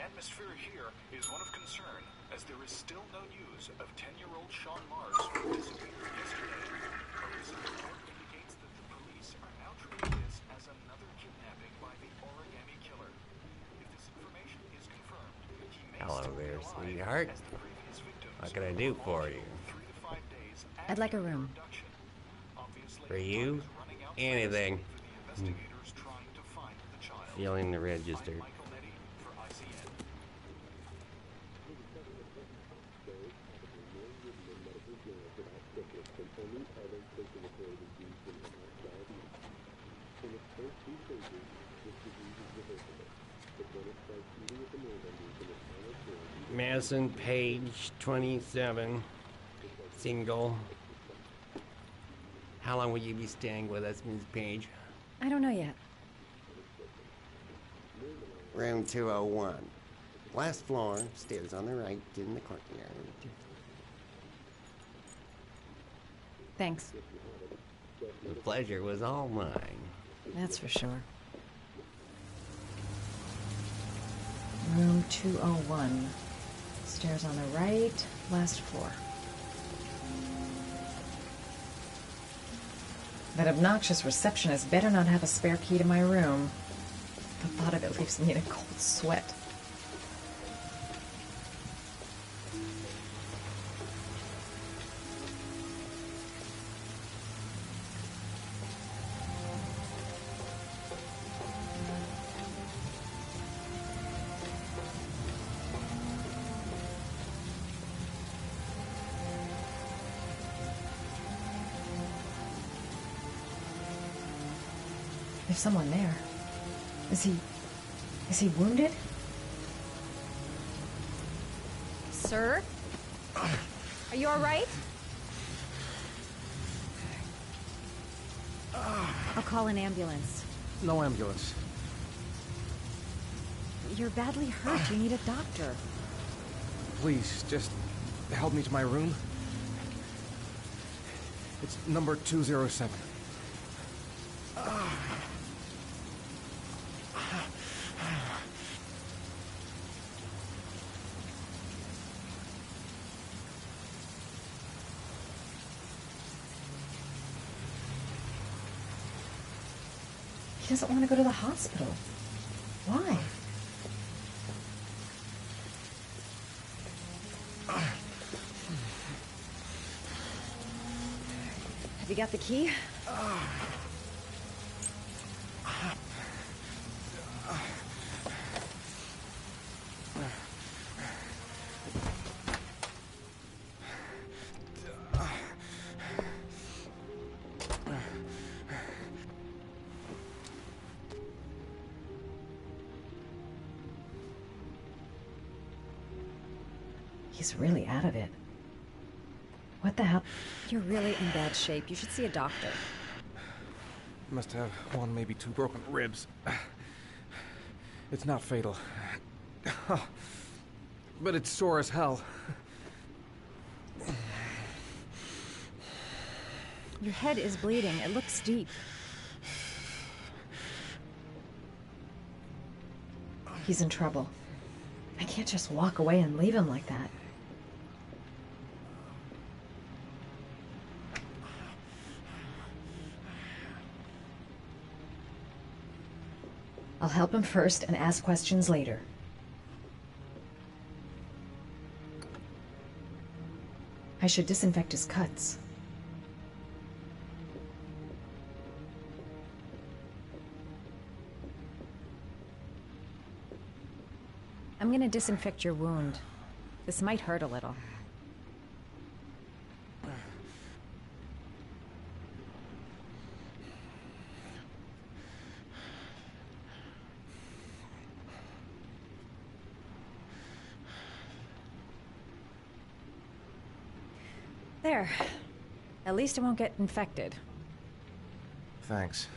atmosphere here is one of concern, as there is still no news of 10-year-old Sean Mars who disappeared yesterday. A recent report indicates that the police are now treating this as another kidnapping by the origami killer. If this information is confirmed, he may Hello still there, be alive, sweetheart. as the previous victims What can I do for you? 3 to 5 days I'd like a after room. their abduction. Obviously, For you? time is running out Anything. fast for the investigators trying to find the child. Feeling the register. I'm Michael Nettie for ICN. Madison Page, 27, single. How long will you be staying with us, Ms. Page? I don't know yet. Room 201. Last floor, stairs on the right, in the courtyard. Thanks. The pleasure was all mine. That's for sure. Room 201. Stairs on the right, last floor. That obnoxious receptionist better not have a spare key to my room. The thought of it leaves me in a cold sweat. There's someone there. Is he wounded? Sir? Are you all right? I'll call an ambulance. No ambulance. You're badly hurt. You need a doctor. Please, just help me to my room. It's number 207. He doesn't want to go to the hospital. Why? Have you got the key? He's really out of it. What the hell? You're really in bad shape. You should see a doctor. Must have one, maybe two broken ribs. It's not fatal. But it's sore as hell. Your head is bleeding. It looks deep. He's in trouble. I can't just walk away and leave him like that. I'll help him first and ask questions later. I should disinfect his cuts. I'm gonna disinfect your wound. This might hurt a little. There. At least it won't get infected. Thanks.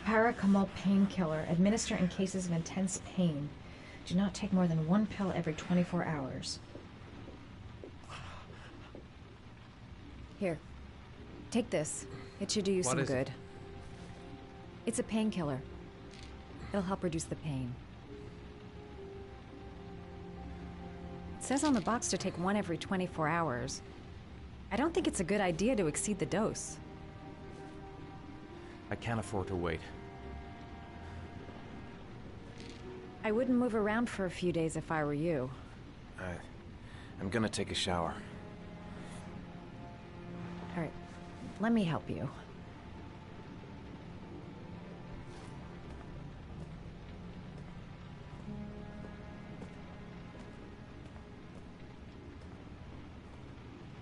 Paracetamol painkiller. Administer in cases of intense pain. Do not take more than one pill every 24 hours. Here. Take this. It should do you some is it? good. It's a painkiller. It'll help reduce the pain. It says on the box to take one every 24 hours. I don't think it's a good idea to exceed the dose. I can't afford to wait. I wouldn't move around for a few days if I were you. I'm gonna take a shower. All right, let me help you.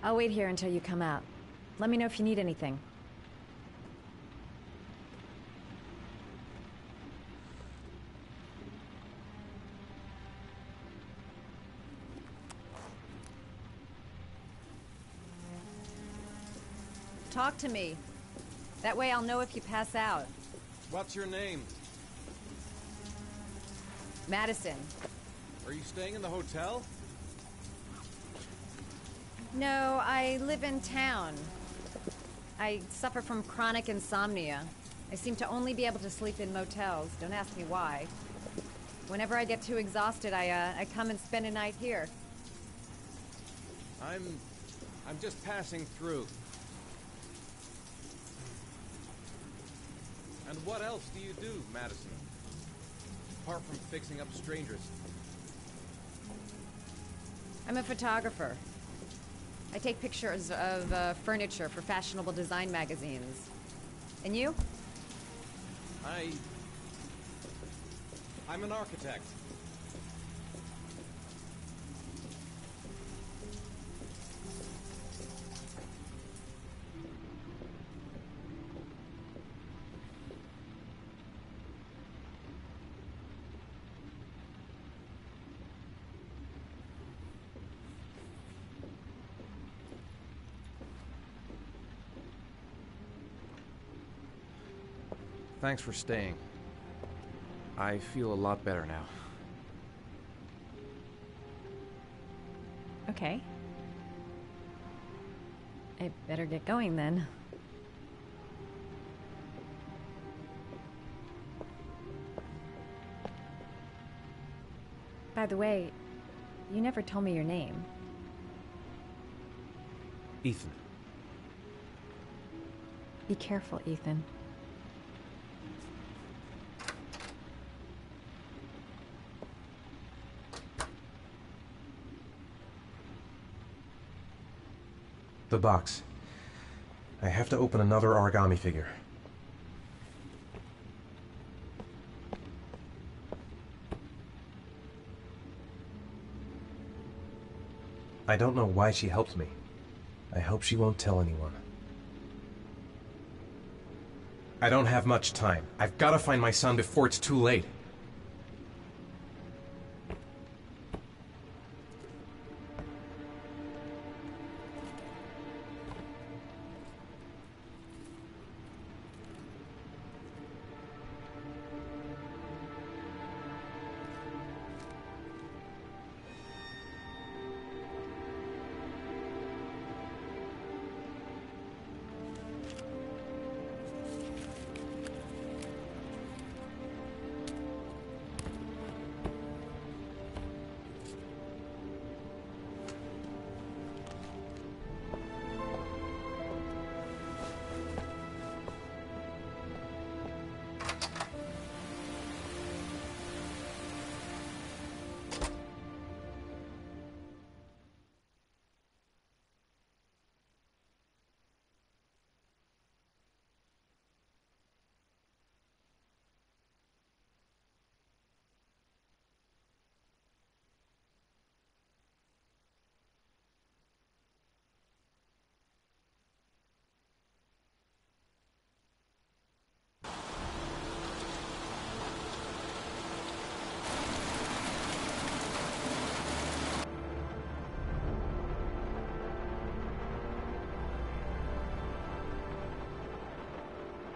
I'll wait here until you come out. Let me know if you need anything. Talk to me. That way I'll know if you pass out. What's your name? Madison. Are you staying in the hotel? No, I live in town. I suffer from chronic insomnia. I seem to only be able to sleep in motels. Don't ask me why. Whenever I get too exhausted, I come and spend a night here. I'm just passing through. And what else do you do, Madison? Apart from fixing up strangers. I'm a photographer. I take pictures of furniture for fashionable design magazines. And you? I'm an architect. Thanks for staying. I feel a lot better now. Okay. I better get going then. By the way, you never told me your name. Ethan. Be careful, Ethan. The box. I have to open another origami figure. I don't know why she helped me. I hope she won't tell anyone. I don't have much time. I've got to find my son before it's too late.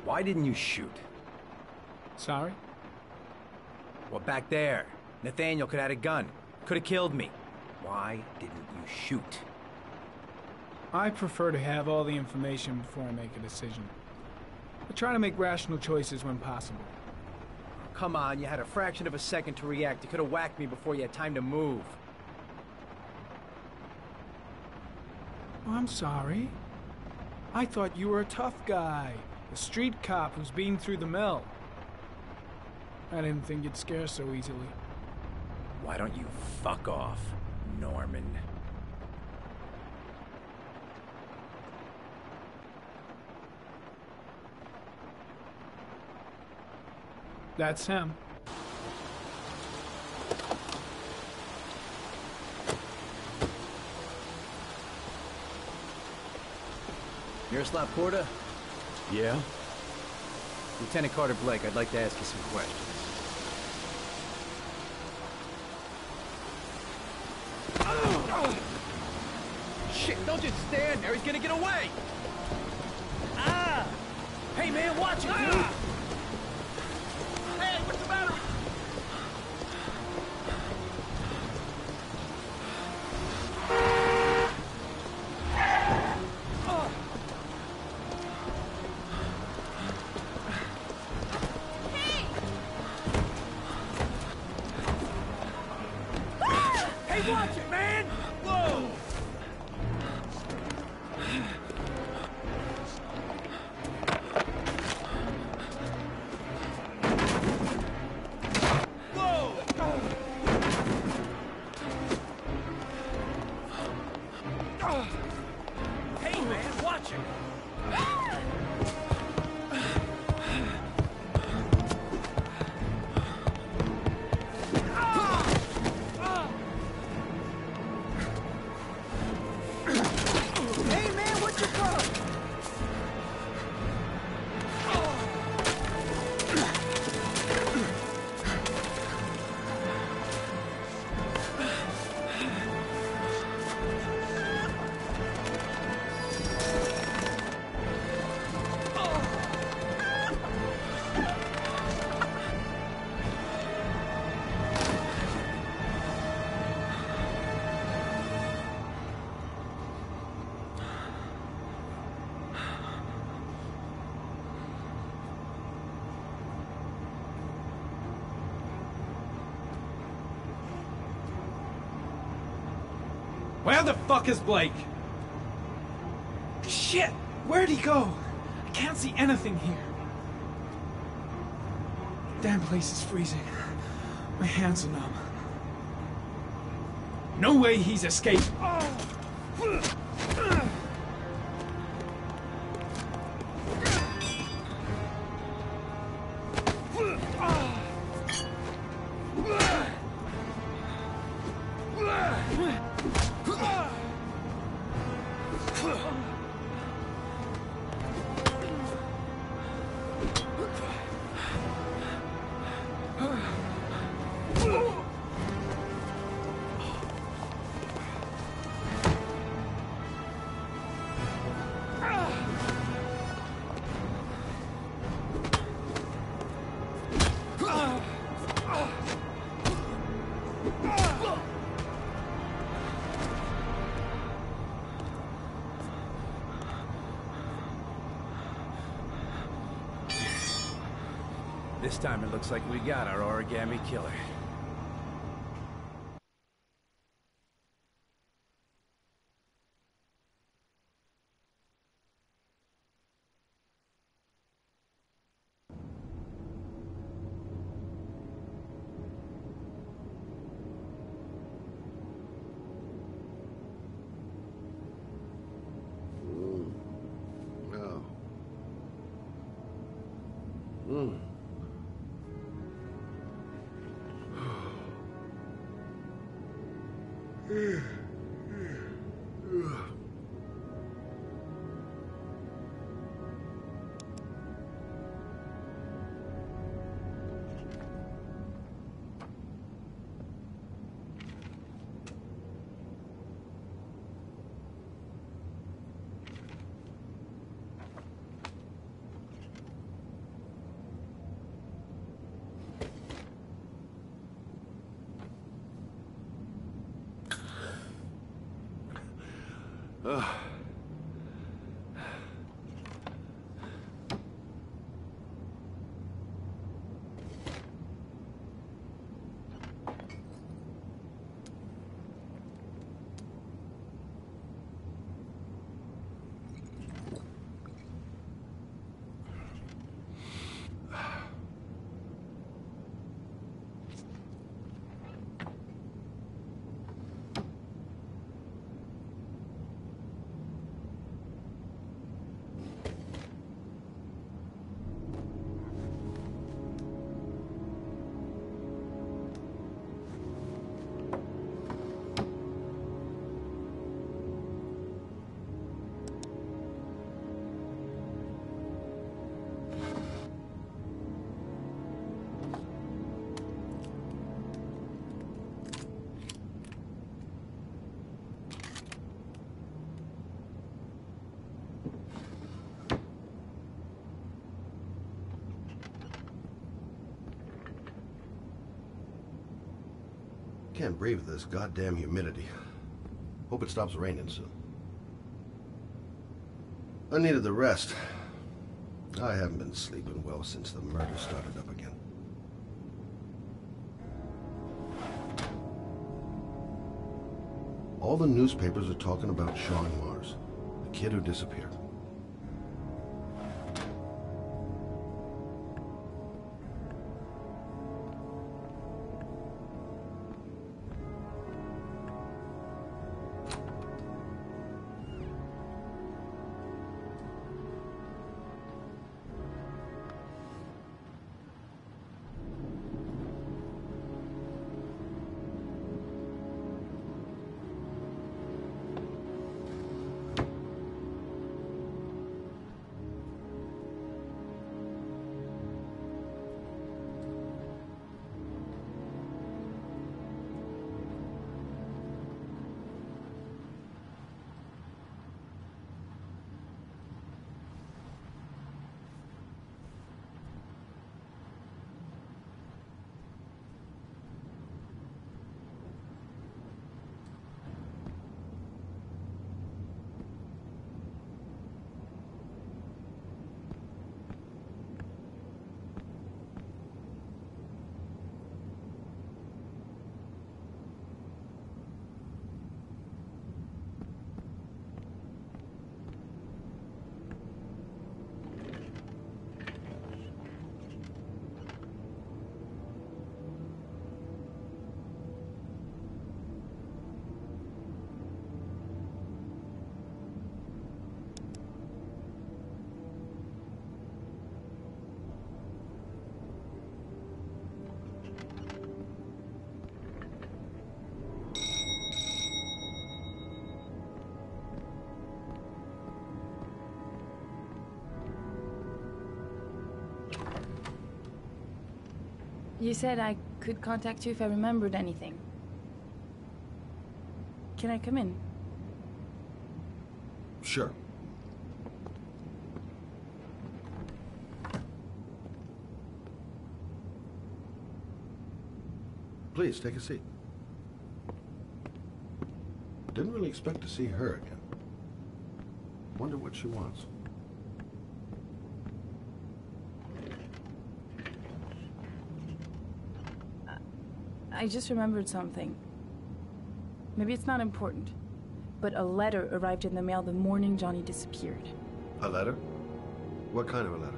Why didn't you shoot? Sorry? Well, back there. Nathaniel could have had a gun. Could have killed me. Why didn't you shoot? I prefer to have all the information before I make a decision. I try to make rational choices when possible. Come on, you had a fraction of a second to react. You could have whacked me before you had time to move. Oh, I'm sorry. I thought you were a tough guy. A street cop who's been through the mill. I didn't think you'd scare so easily. Why don't you fuck off, Norman? That's him. Miroslav Porta? Yeah? Lieutenant Carter Blake, I'd like to ask you some questions. Shit, don't just stand there, he's gonna get away! Ah! Hey man, watch it, dude! Hey, what's the matter? Hey, watch it, man! Whoa! Hey, man, watch it! Hey, man, what's your problem? Where the fuck is Blake? Shit! Where'd he go? I can't see anything here. Damn place is freezing. My hands are numb. No way he's escaped. This time it looks like we got our origami killer. Oh. Hmm. Can't breathe this goddamn humidity. Hope it stops raining soon. I needed the rest. I haven't been sleeping well since the murder started up again. All the newspapers are talking about Sean Mars, the kid who disappeared. You said I could contact you if I remembered anything. Can I come in? Sure. Please, take a seat. Didn't really expect to see her again. Wonder what she wants. I just remembered something. Maybe it's not important, but a letter arrived in the mail the morning Johnny disappeared. A letter? What kind of a letter?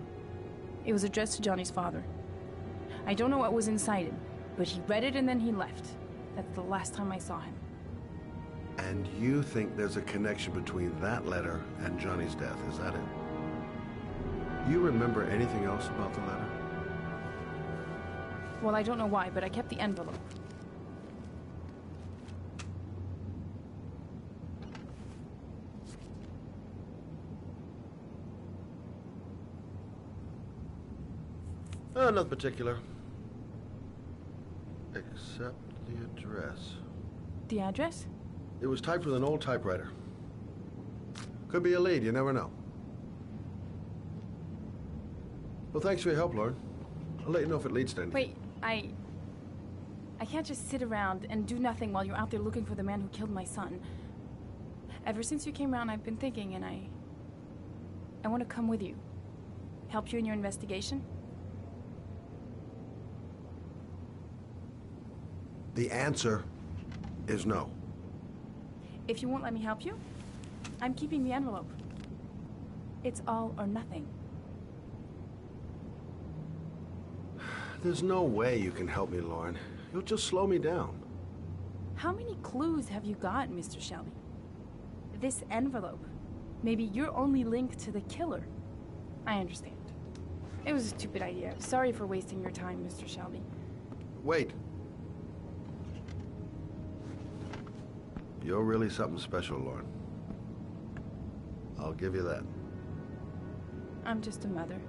It was addressed to Johnny's father. I don't know what was inside it, but he read it and then he left. That's the last time I saw him. And you think there's a connection between that letter and Johnny's death, is that it? You remember anything else about the letter? Well, I don't know why, but I kept the envelope. Nothing particular. Except the address. The address? It was typed with an old typewriter. Could be a lead, you never know. Well, thanks for your help, Lauren. I'll let you know if it leads to anything. Wait, I can't just sit around and do nothing while you're out there looking for the man who killed my son. Ever since you came around, I've been thinking, and I want to come with you. Help you in your investigation? The answer is no. If you won't let me help you, I'm keeping the envelope. It's all or nothing. There's no way you can help me, Lauren. You'll just slow me down. How many clues have you got, Mr. Shelby? This envelope. Maybe your only link to the killer. I understand. It was a stupid idea. Sorry for wasting your time, Mr. Shelby. Wait. You're really something special, Lauren. I'll give you that. I'm just a mother.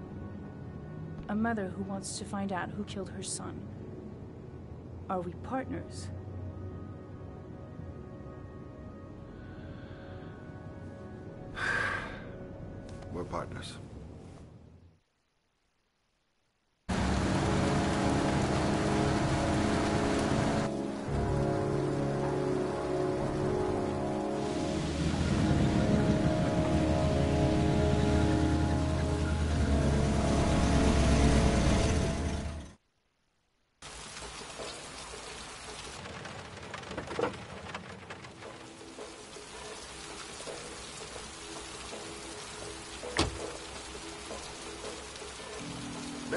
A mother who wants to find out who killed her son. Are we partners? We're partners.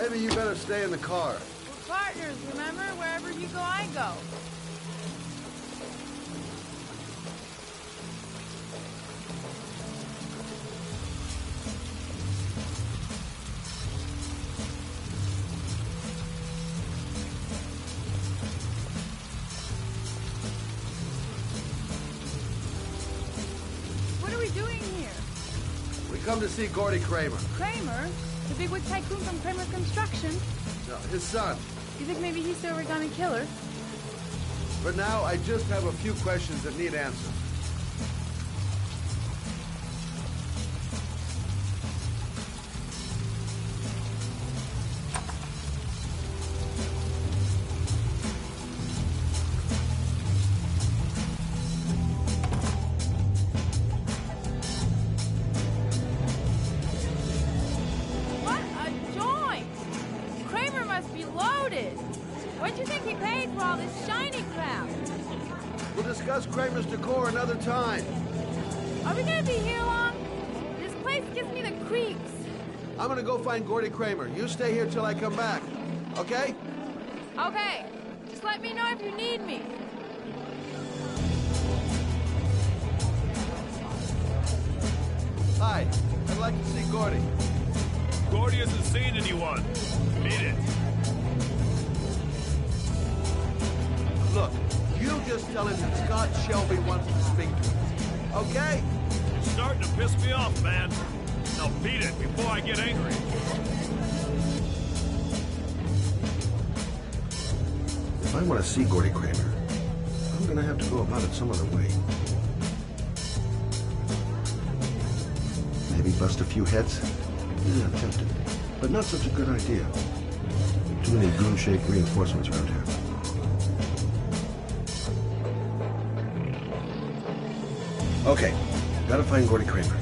Maybe you better stay in the car. We're partners, remember? Wherever you go, I go. What are we doing here? We come to see Gordy Kramer. Kramer? The bigwig tycoon from Kramer Construction? No, his son. You think maybe he's the origami killer? For now, I just have a few questions that need answers. What a joint! Kramer must be loaded. What do you think he paid for all this shiny crap? We'll discuss Kramer's decor another time. Are we gonna be here long? This place gives me the creeps. I'm gonna go find Gordy Kramer. You stay here till I come back. Okay? Okay, just let me know if you need me. Hi. I'd like to see Gordy. Gordy hasn't seen anyone. Beat it. Look, you just tell him that Scott Shelby wants to speak to him. Okay? You're starting to piss me off, man. Now beat it before I get angry. If I want to see Gordy Kramer, I'm gonna have to go about it some other way. Maybe bust a few heads? Yeah, tempted. But not such a good idea. Too many goon-shaped reinforcements around here. Okay, gotta find Gordy Kramer.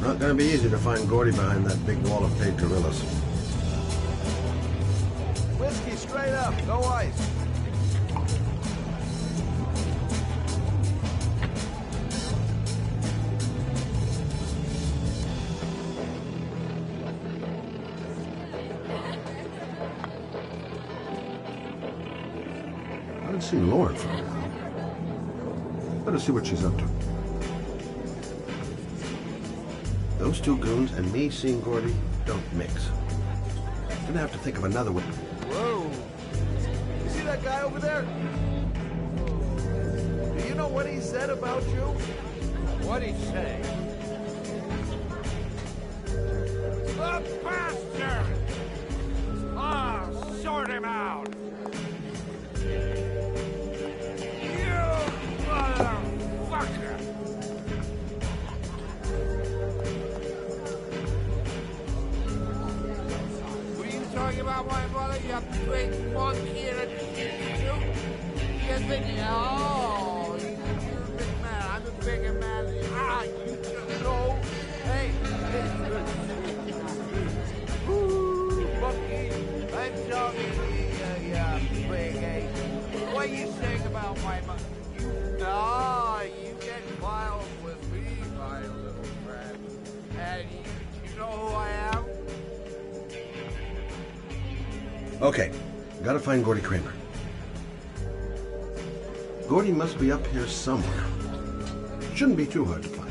Not gonna be easy to find Gordy behind that big wall of paid gorillas. Whiskey straight up, no ice. I haven't seen Lauren for a while. Better see what she's up to. Those two goons and me seeing Gordy don't mix. Gonna have to think of another one. Whoa! You see that guy over there? Do you know what he said about you? What'd he say? The bastard! Ah, sort him out! You motherfucker! Were you talking about my mother, you big monkey in a suit? You think, oh, you're a big man, I'm a bigger man than you. Ah, you just know. Hey, ooh, monkey, I'm talking to you, big ape. What are you saying about my mother? You get wild with me, my little friend. And you know who I am? Okay, gotta find Gordy Kramer. Gordy must be up here somewhere. Shouldn't be too hard to find.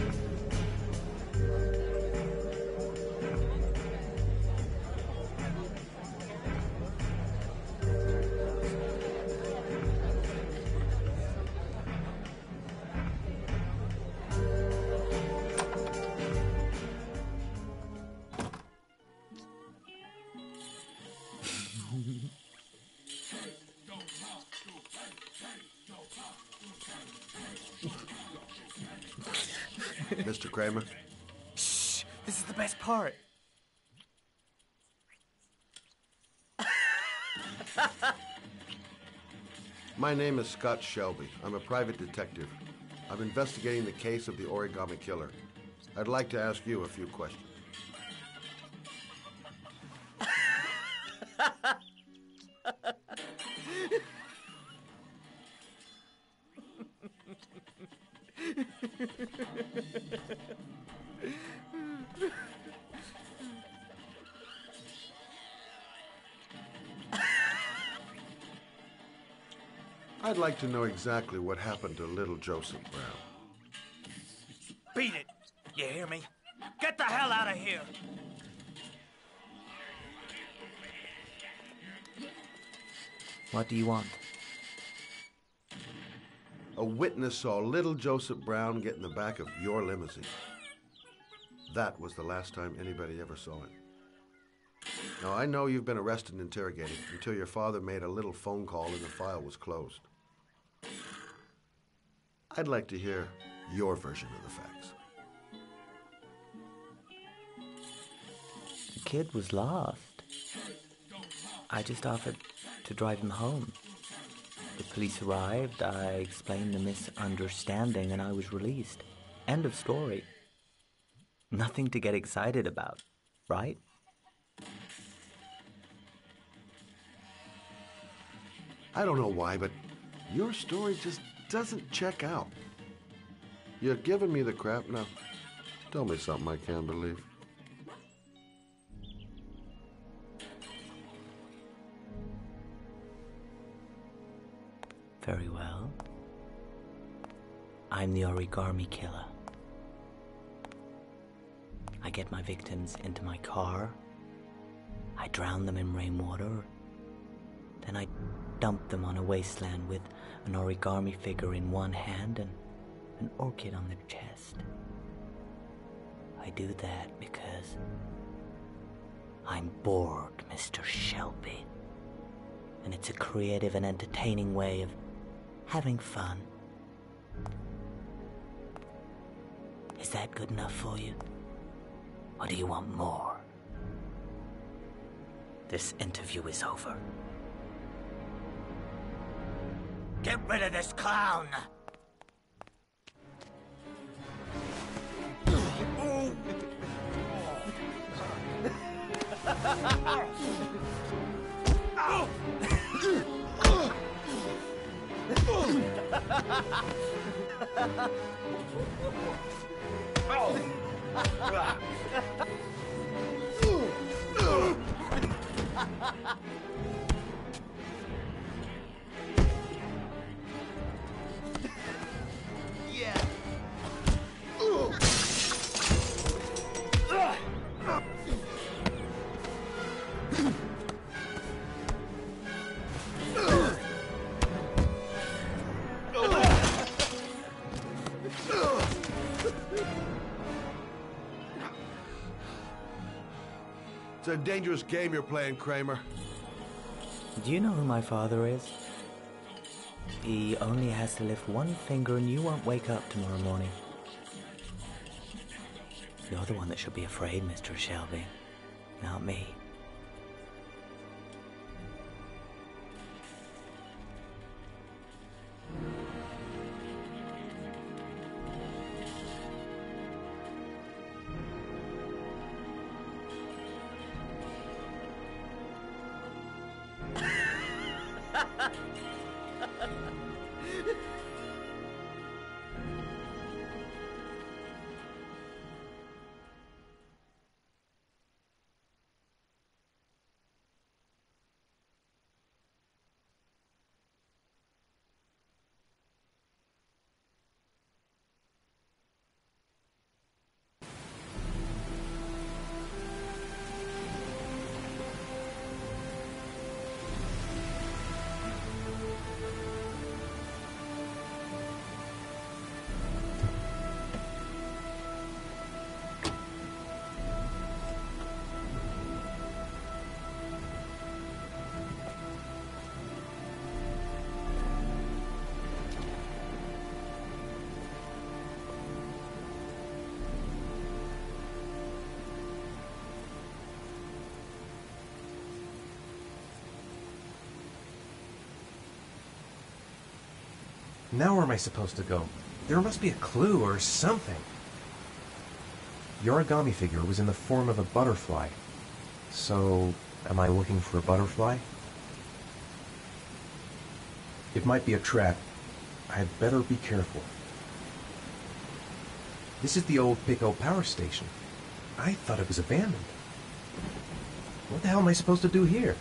Mr. Kramer? Shh! This is the best part. My name is Scott Shelby. I'm a private detective. I'm investigating the case of the origami killer. I'd like to ask you a few questions. I'd like to know exactly what happened to little Joseph Brown. Beat it. You hear me? Get the hell out of here. What do you want? A witness saw little Joseph Brown get in the back of your limousine. That was the last time anybody ever saw him. Now, I know you've been arrested and interrogated until your father made a little phone call and the file was closed. I'd like to hear your version of the facts. The kid was lost. I just offered to drive him home. The police arrived, I explained the misunderstanding, and I was released. End of story. Nothing to get excited about, right? I don't know why, but your story just doesn't check out. You're giving me the crap now. Tell me something I can't believe. Very well. I'm the origami killer. I get my victims into my car. I drown them in rainwater. Then I dump them on a wasteland with an origami figure in one hand and an orchid on their chest. I do that because I'm bored, Mr. Shelby. And it's a creative and entertaining way of having fun. Is that good enough for you? Or do you want more? This interview is over. Get rid of this clown! It's a dangerous game you're playing, Kramer. Do you know who my father is? He only has to lift one finger and you won't wake up tomorrow morning. You're the one that should be afraid, Mr. Shelby, not me. Now where am I supposed to go? There must be a clue or something. The origami figure was in the form of a butterfly. So, am I looking for a butterfly? It might be a trap. I'd better be careful. This is the old Pico power station. I thought it was abandoned. What the hell am I supposed to do here?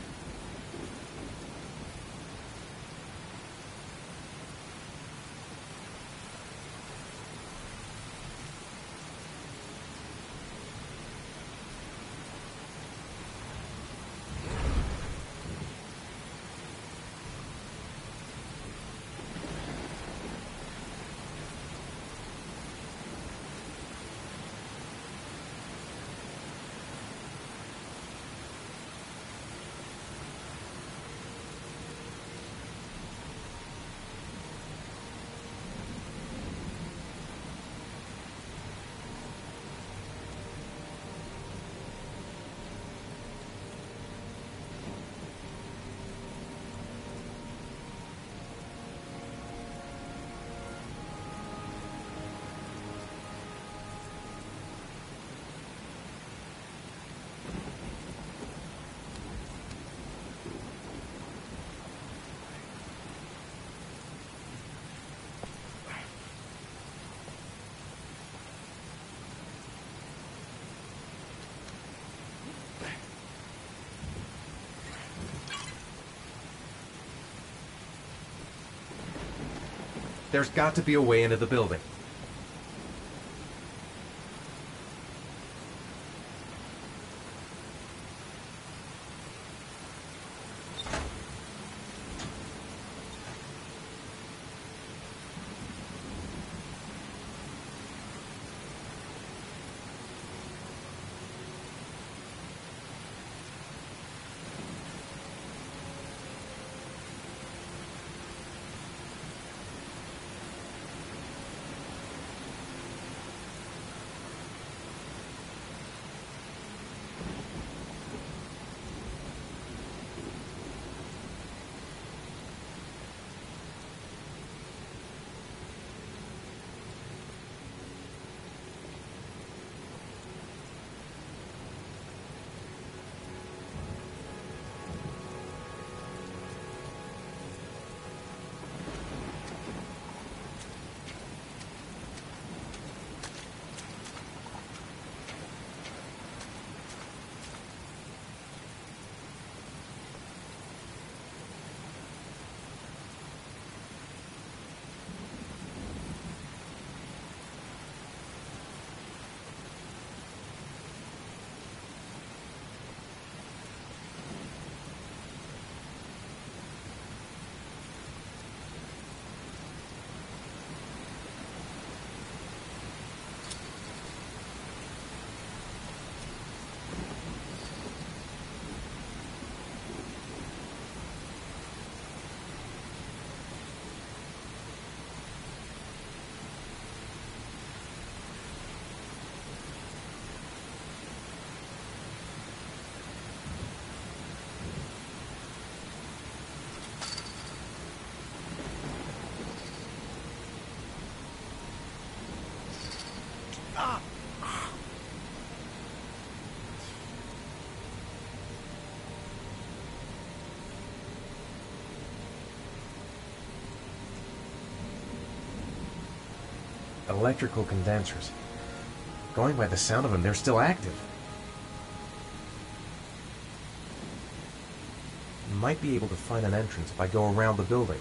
There's got to be a way into the building. Electrical condensers. Going by the sound of them, they're still active. Might be able to find an entrance if I go around the building.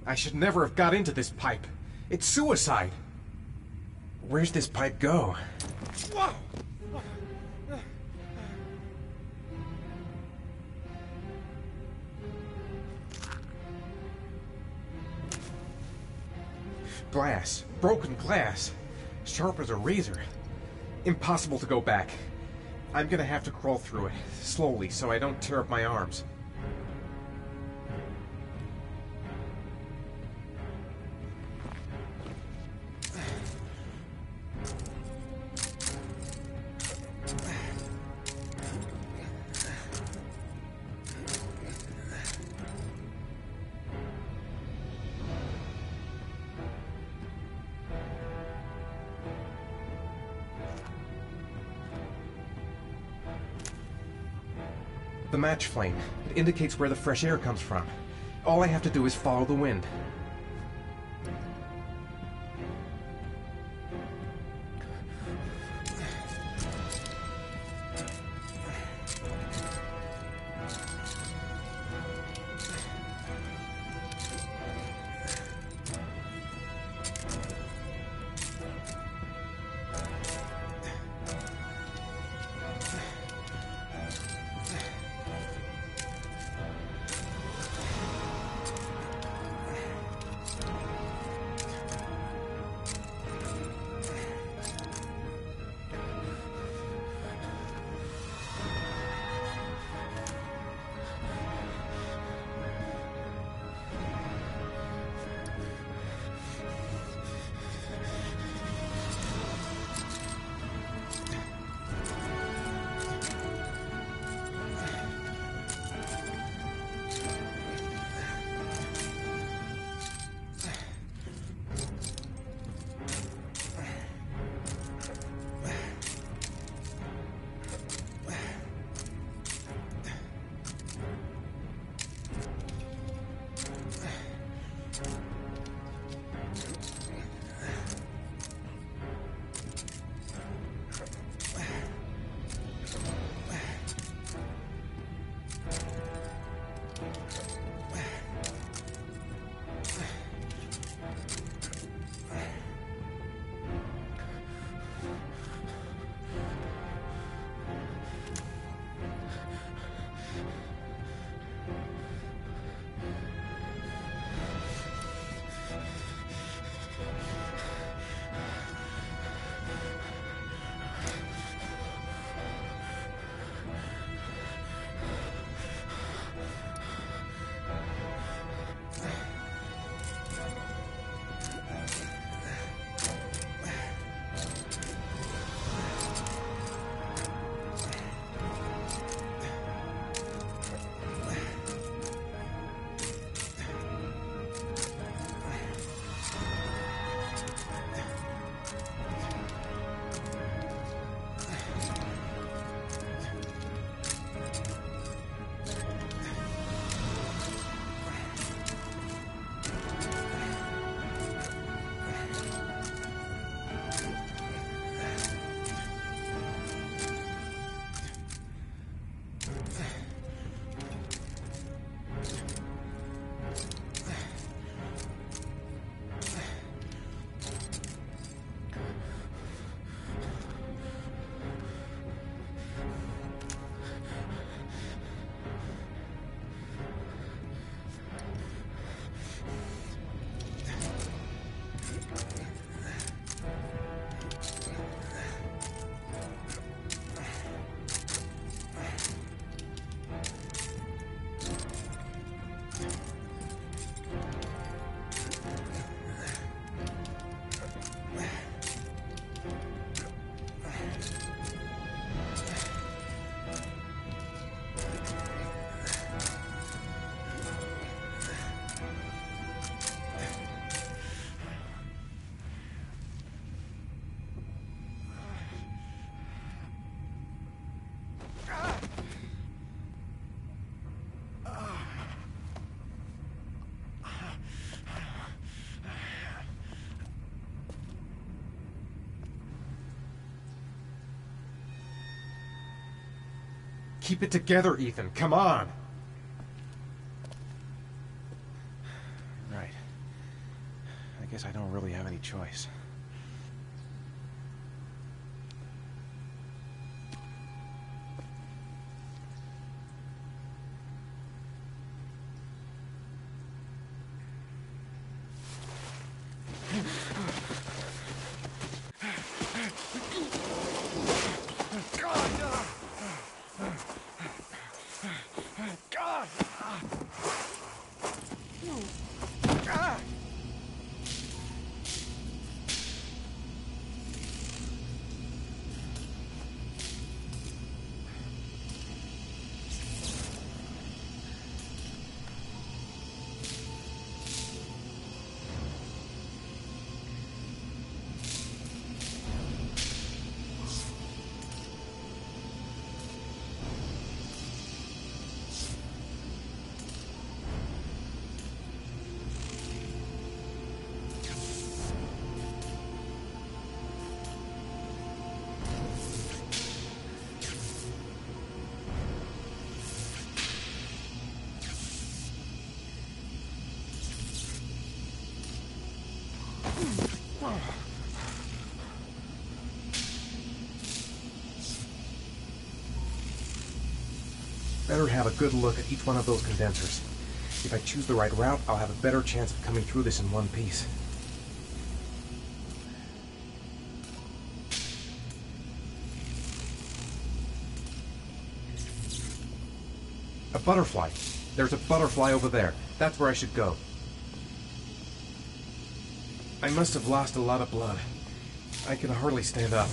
I should never have got into this pipe. It's suicide. Where's this pipe go? Whoa! Glass. Broken glass. Sharp as a razor. Impossible to go back. I'm gonna have to crawl through it, slowly, so I don't tear up my arms. The match flame. It indicates where the fresh air comes from. All I have to do is follow the wind. Keep it together, Ethan. Come on. Right. I guess I don't really have any choice. Better have a good look at each one of those condensers. If I choose the right route, I'll have a better chance of coming through this in one piece. A butterfly. There's a butterfly over there. That's where I should go. I must have lost a lot of blood. I can hardly stand up.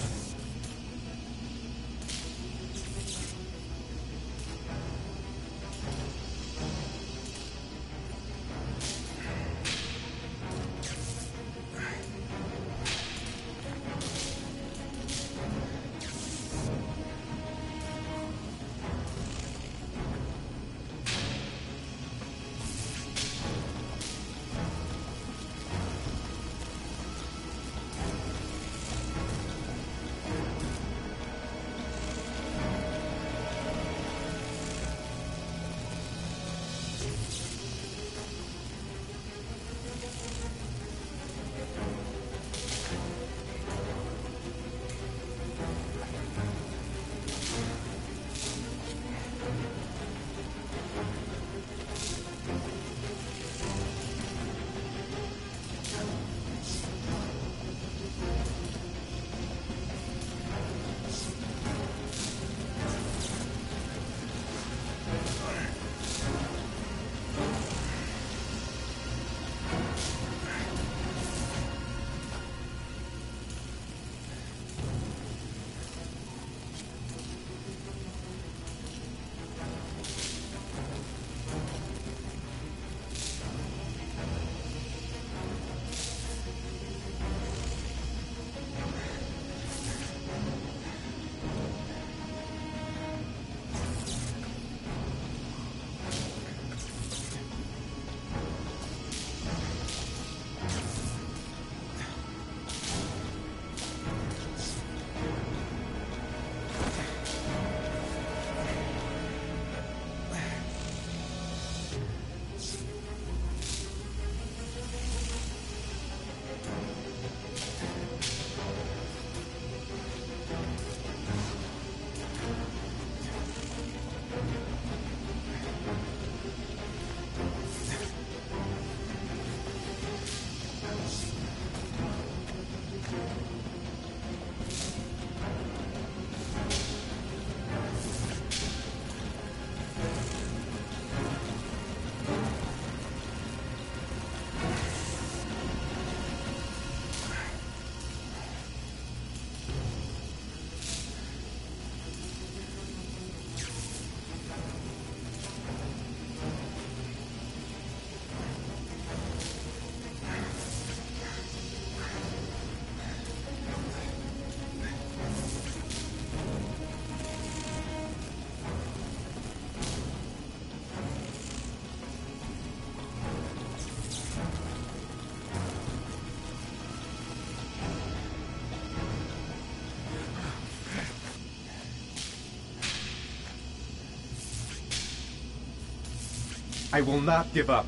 I will not give up.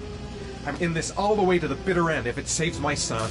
I'm in this all the way to the bitter end if it saves my son.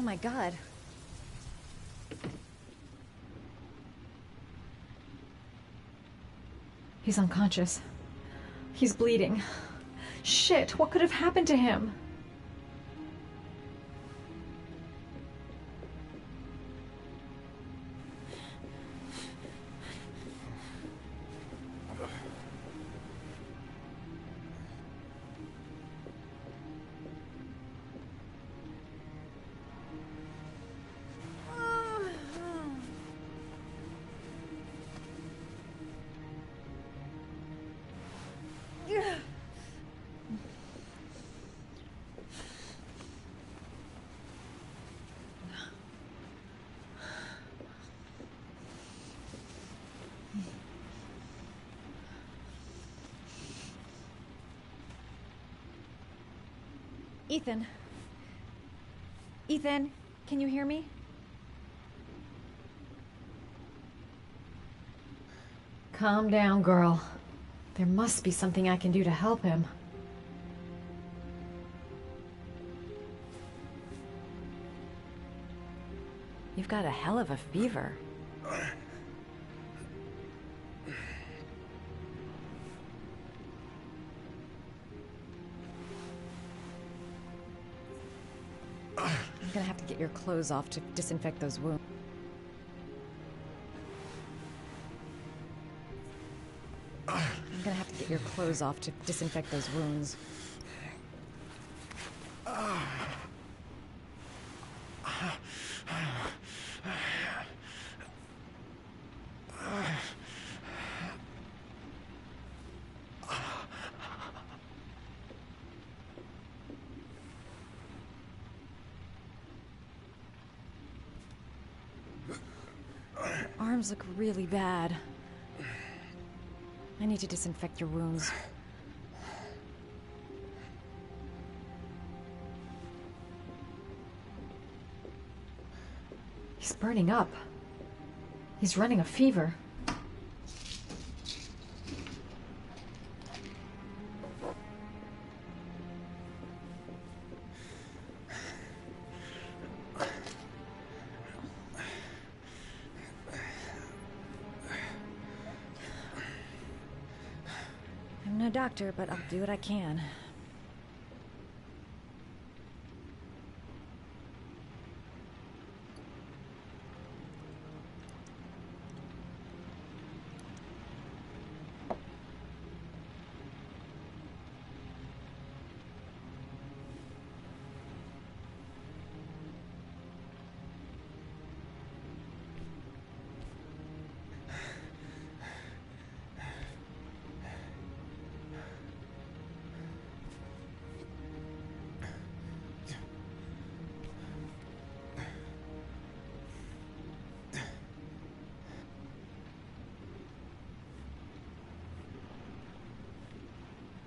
Oh my god. He's unconscious. He's bleeding. Shit, what could have happened to him? Ethan. Ethan, can you hear me? Calm down, girl. There must be something I can do to help him. You've got a hell of a fever. I'm gonna have to get your clothes off to disinfect those wounds. I'm gonna have to get your clothes off to disinfect those wounds. Arms look really bad. I need to disinfect your wounds. He's burning up. He's running a fever. I'm no doctor, but I'll do what I can.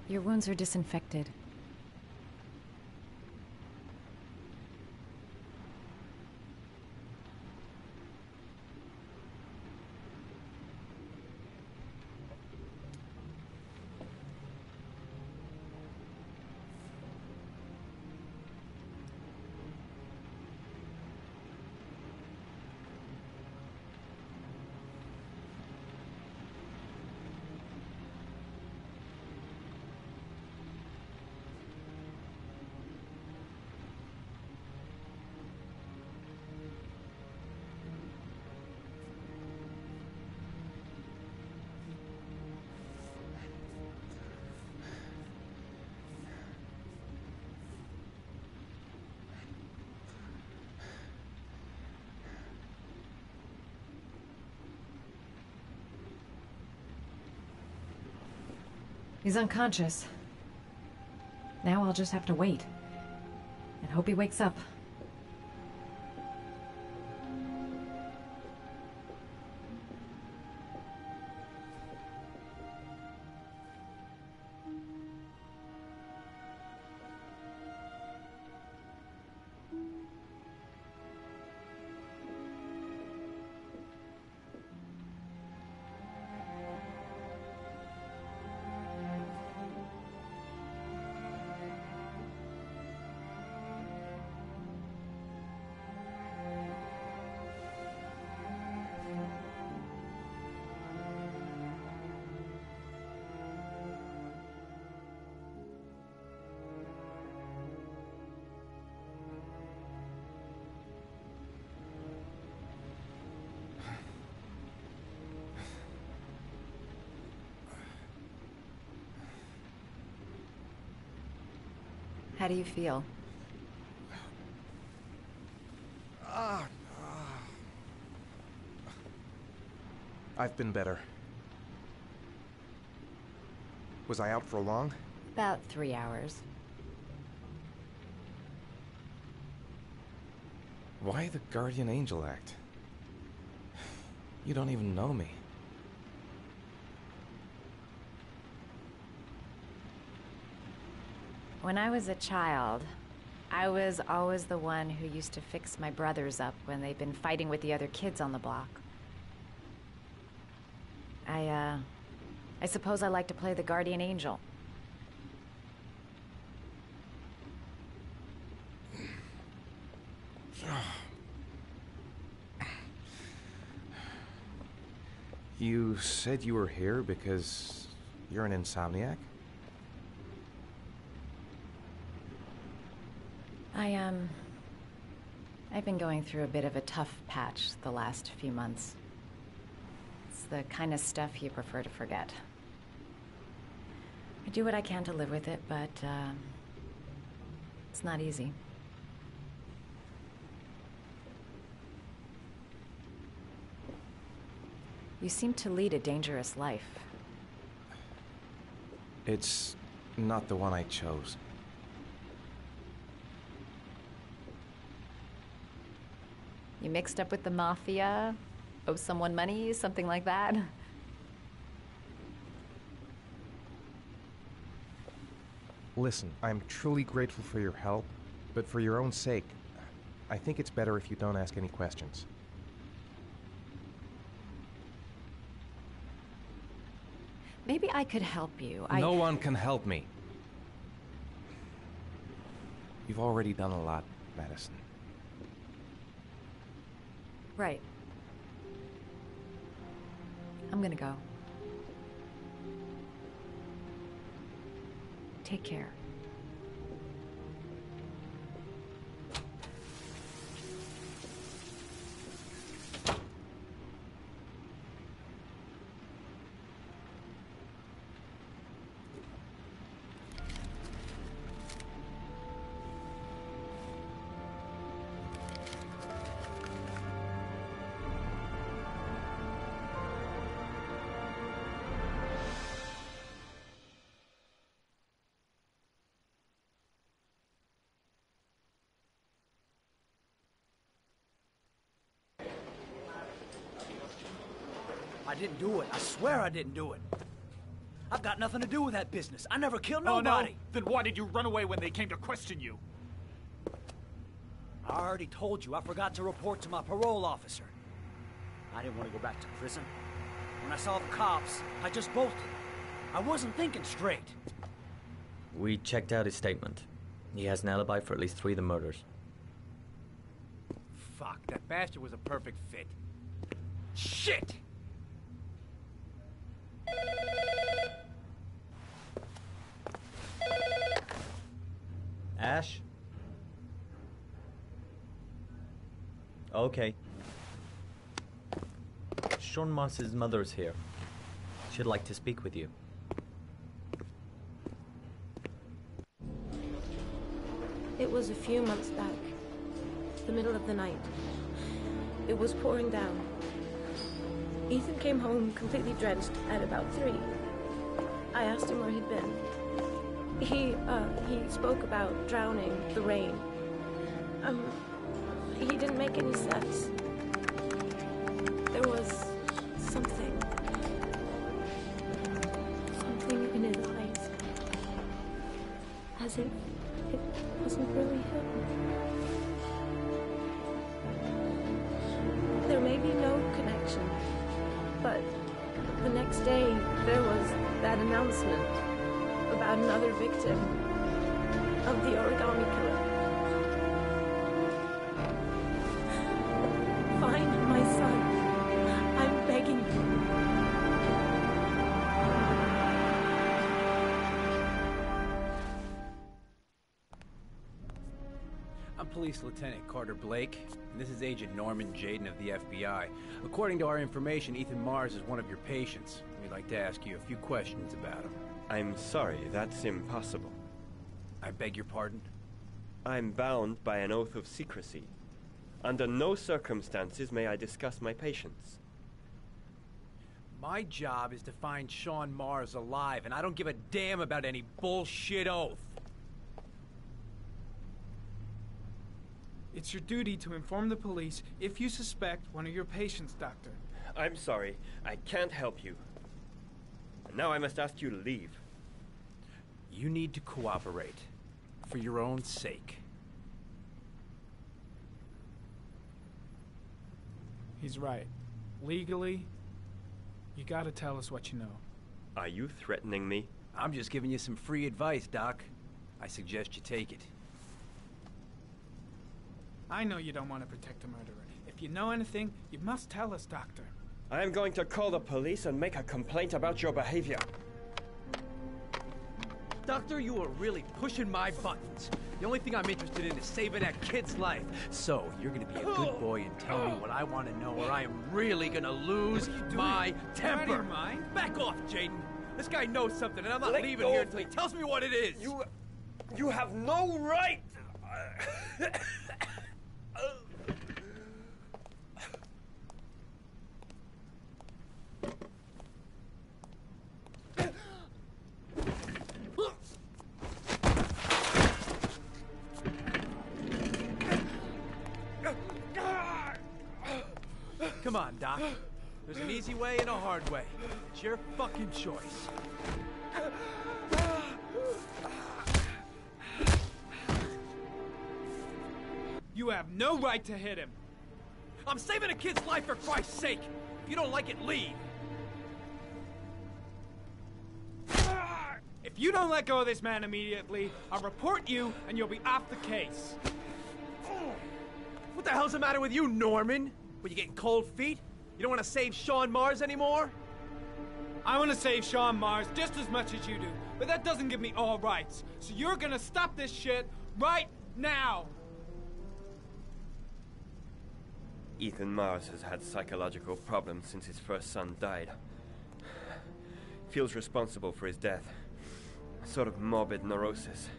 Your wounds are disinfected. He's unconscious. Now I'll just have to wait. And hope he wakes up. How do you feel? I've been better. Was I out for long? About 3 hours. Why the Guardian Angel act? You don't even know me. When I was a child, I was always the one who used to fix my brothers up when they'd been fighting with the other kids on the block. I suppose I like to play the Guardian Angel. You said you were here because you're an insomniac? I've been going through a bit of a tough patch the last few months. It's the kind of stuff you prefer to forget. I do what I can to live with it, but, it's not easy. You seem to lead a dangerous life. It's not the one I chose. You mixed up with the mafia? Owe someone money? Something like that? Listen, I'm truly grateful for your help, but for your own sake, I think it's better if you don't ask any questions. Maybe I could help you. No one can help me. You've already done a lot, Madison. Right. I'm gonna go. Take care. I didn't do it. I swear I didn't do it. I've got nothing to do with that business. I never killed nobody. Oh, no? Then why did you run away when they came to question you? I already told you I forgot to report to my parole officer. I didn't want to go back to prison. When I saw the cops, I just bolted. I wasn't thinking straight. We checked out his statement. He has an alibi for at least 3 of the murders. Fuck, that bastard was a perfect fit. Shit! Ash? Okay. Sean Moss's mother's here. She'd like to speak with you. It was a few months back. The middle of the night. It was pouring down. Ethan came home completely drenched at about 3. I asked him where he'd been. He spoke about drowning, the rain. He didn't make any sense. There was something in his eyes. As if it wasn't really him. There may be no connection, but the next day there was that announcement about another victim of the origami killer. Find my son. I'm begging you. I'm Police Lieutenant Carter Blake, and this is Agent Norman Jaden of the FBI. According to our information, Ethan Mars is one of your patients. We'd like to ask you a few questions about him. I'm sorry, that's impossible. I beg your pardon? I'm bound by an oath of secrecy. Under no circumstances may I discuss my patients. My job is to find Sean Mars alive, and I don't give a damn about any bullshit oath. It's your duty to inform the police if you suspect one of your patients, Doctor. I'm sorry, I can't help you. And now I must ask you to leave. You need to cooperate, for your own sake. He's right. Legally, you gotta tell us what you know. Are you threatening me? I'm just giving you some free advice, Doc. I suggest you take it. I know you don't want to protect a murderer. If you know anything, you must tell us, Doctor. I am going to call the police and make a complaint about your behavior. Doctor, you are really pushing my buttons. The only thing I'm interested in is saving that kid's life. So, you're gonna be a good boy and tell me what I want to know, or I am really gonna lose my temper. Out of your mind? Back off, Jaden. This guy knows something, and I'm not Let leaving go here of until me. he tells me what it is. You have no right! Come on, Doc. There's an easy way and a hard way. It's your fucking choice. You have no right to hit him. I'm saving a kid's life for Christ's sake. If you don't like it, leave. If you don't let go of this man immediately, I'll report you and you'll be off the case. What the hell's the matter with you, Norman? Were you getting cold feet? You don't want to save Sean Mars anymore? I want to save Sean Mars just as much as you do, but that doesn't give me all rights. So you're gonna stop this shit right now! Ethan Mars has had psychological problems since his first son died. Feels responsible for his death. A sort of morbid neurosis.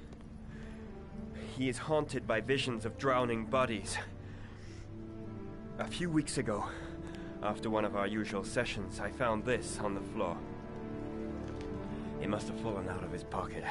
He is haunted by visions of drowning bodies. A few weeks ago, after one of our usual sessions, I found this on the floor. It must have fallen out of his pocket.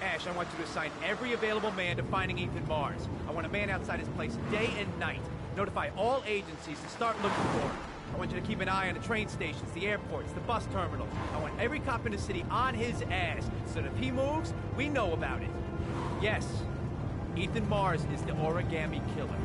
Ash, I want you to assign every available man to finding Ethan Mars. I want a man outside his place day and night. Notify all agencies to start looking for him. I want you to keep an eye on the train stations, the airports, the bus terminals. I want every cop in the city on his ass, so that if he moves, we know about it. Yes, Ethan Mars is the origami killer.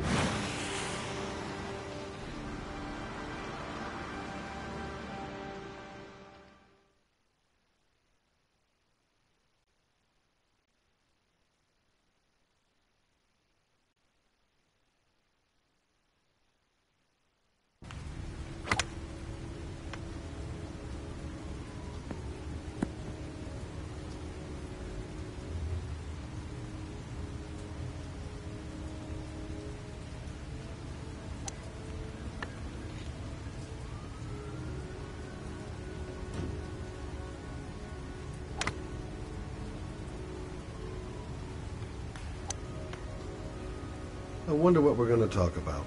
I wonder what we're going to talk about.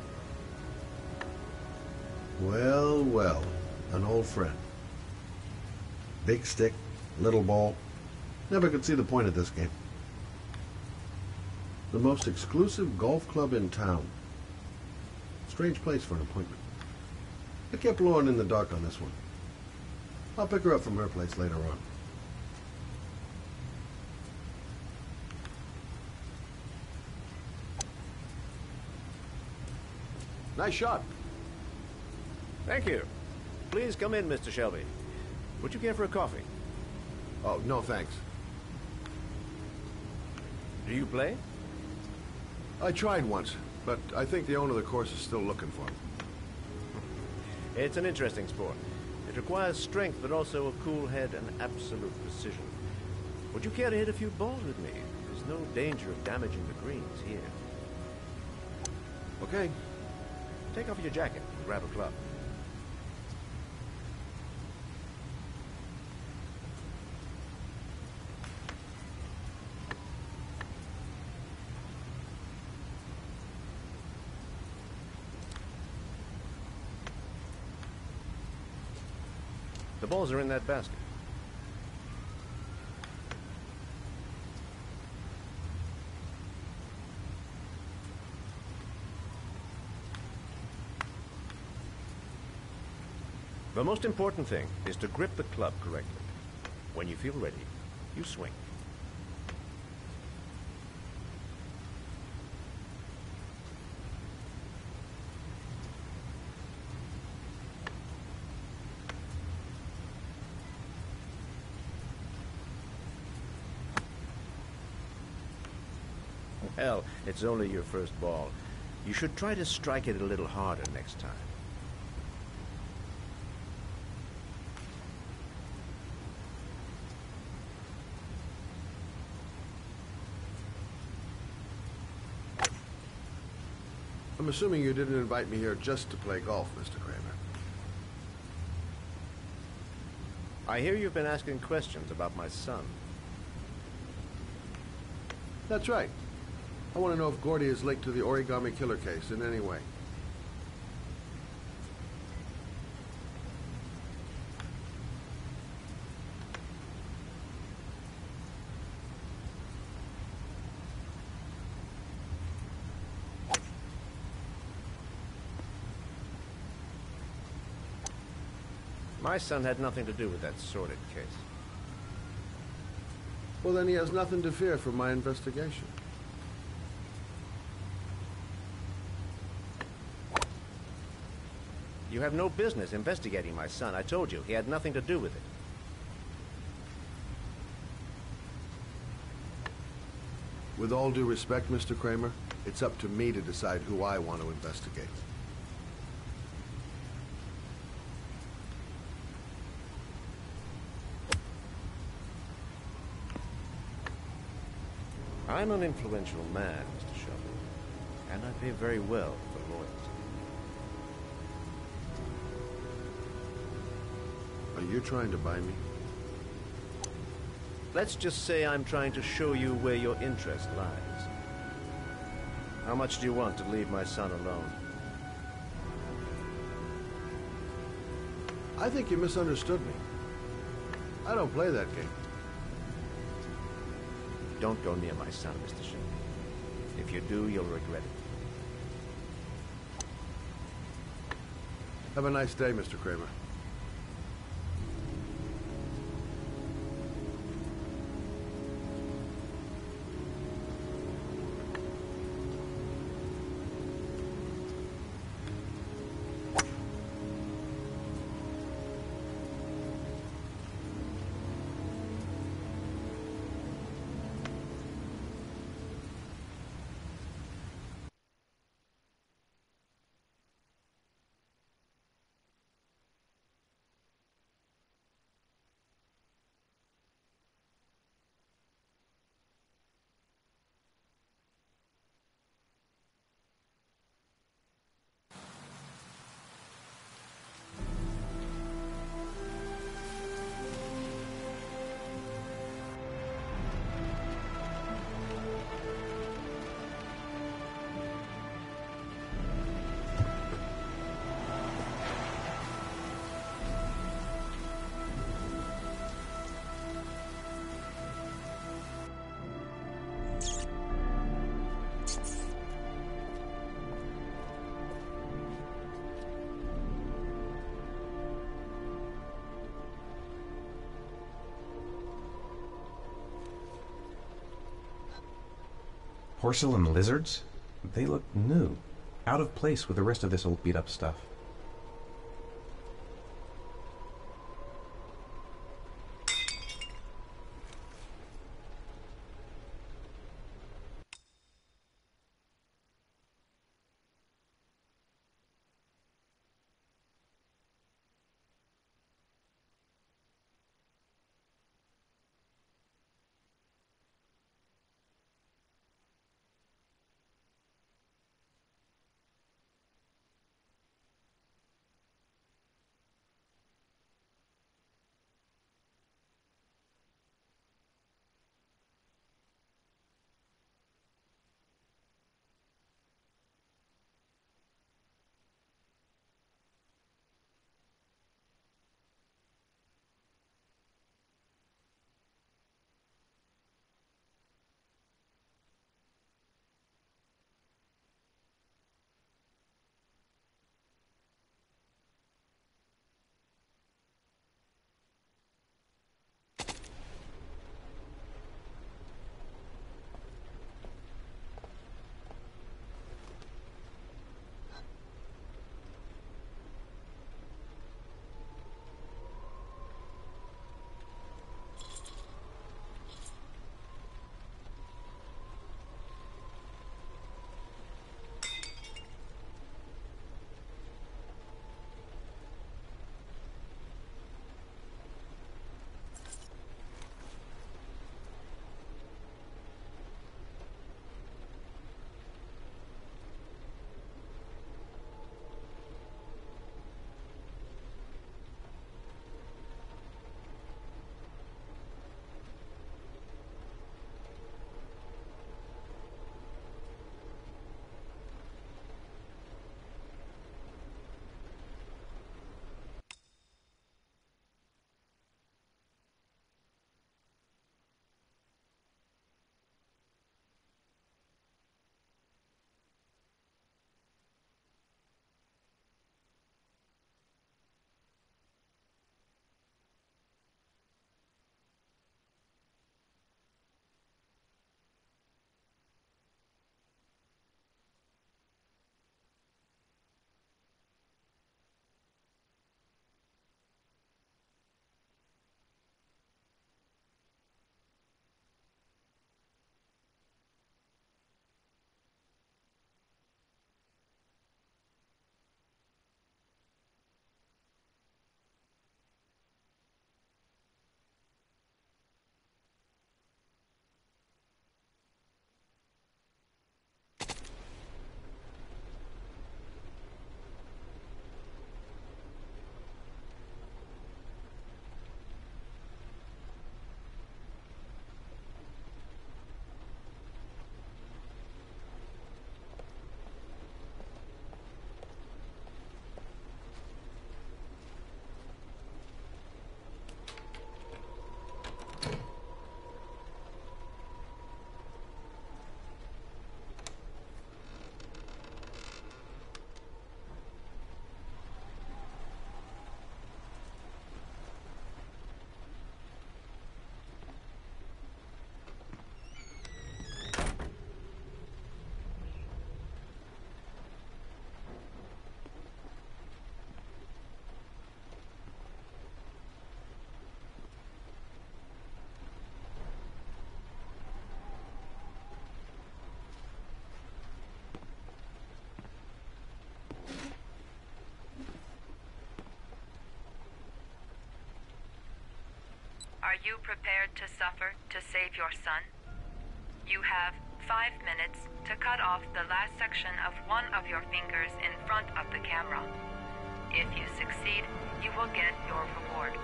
Well, well, an old friend. Big stick, little ball. Never could see the point of this game. The most exclusive golf club in town. Strange place for an appointment. I kept Lauren in the dark on this one. I'll pick her up from her place later on. Nice shot. Thank you. Please come in, Mr. Shelby. Would you care for a coffee? Oh, no thanks. Do you play? I tried once, but I think the owner of the course is still looking for me. It's an interesting sport. It requires strength, but also a cool head and absolute precision. Would you care to hit a few balls with me? There's no danger of damaging the greens here. Okay. Take off your jacket and grab a club. The balls are in that basket. The most important thing is to grip the club correctly. When you feel ready, you swing. Hell, it's only your first ball. You should try to strike it a little harder next time. I'm assuming you didn't invite me here just to play golf, Mr. Kramer. I hear you've been asking questions about my son. That's right. I want to know if Gordy is linked to the Origami Killer case in any way. My son had nothing to do with that sordid case. Well, then he has nothing to fear from my investigation. You have no business investigating my son. I told you, he had nothing to do with it. With all due respect, Mr. Kramer, it's up to me to decide who I want to investigate. I'm an influential man, Mr. Shelby, and I pay very well for loyalty. Are you trying to buy me? Let's just say I'm trying to show you where your interest lies. How much do you want to leave my son alone? I think you misunderstood me. I don't play that game. Don't go near my son, Mr. Shelby. If you do, you'll regret it. Have a nice day, Mr. Kramer. Porcelain lizards? They look new. Out of place with the rest of this old beat-up stuff. Are you prepared to suffer to save your son? You have 5 minutes to cut off the last section of one of your fingers in front of the camera. If you succeed, you will get your reward.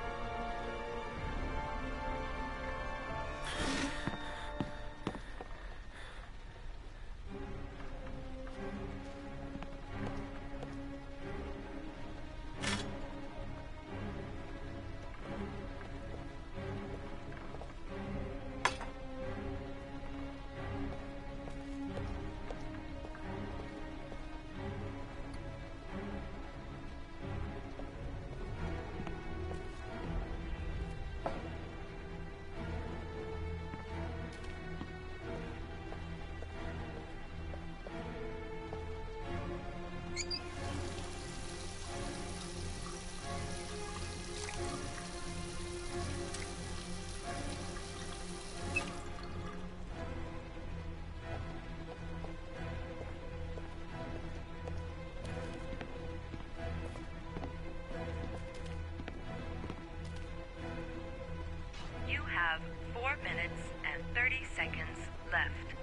You have 4 minutes and 30 seconds left.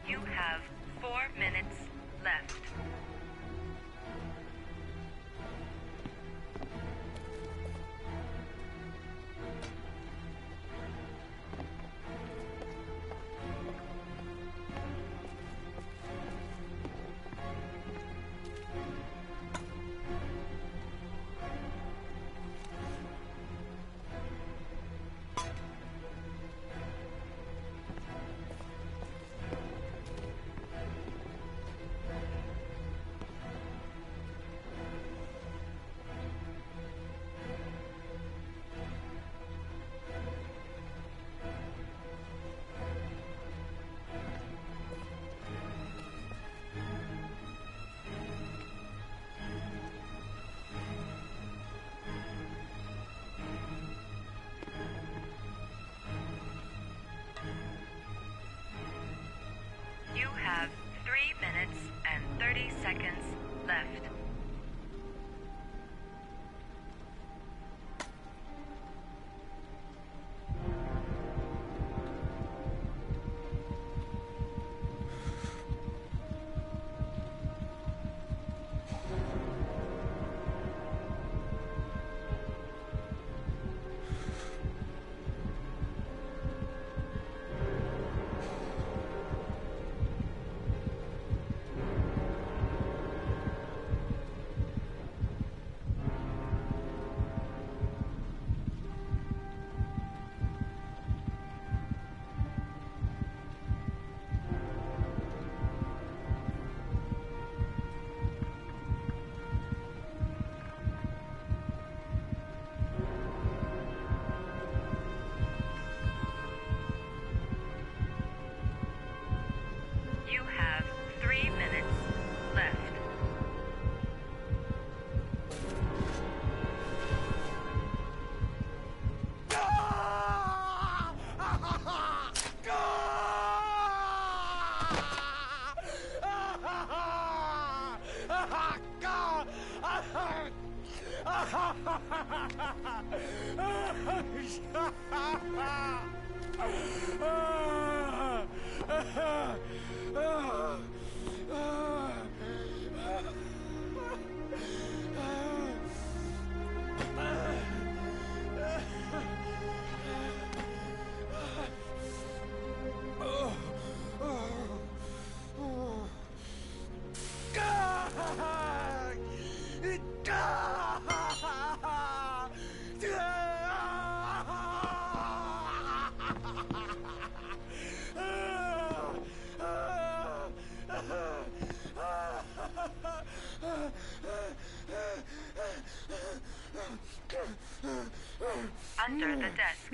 You have 4 minutes left. You have 3 minutes and 30 seconds left. You have 3 minutes left. under the desk.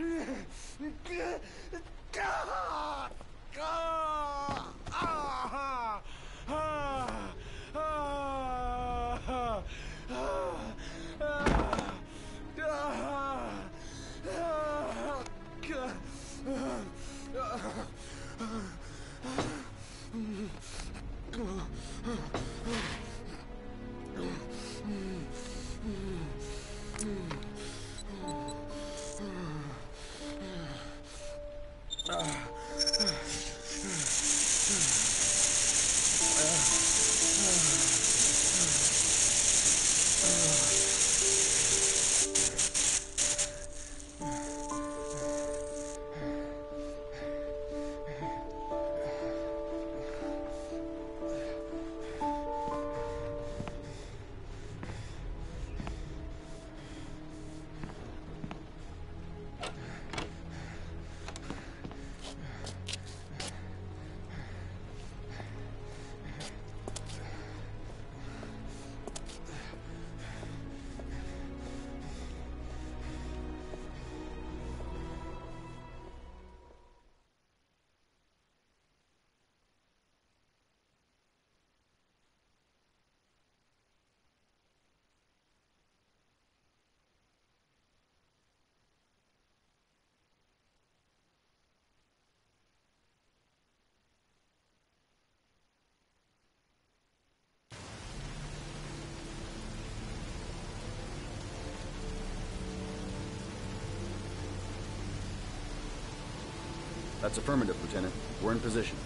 That's affirmative, Lieutenant. We're in position.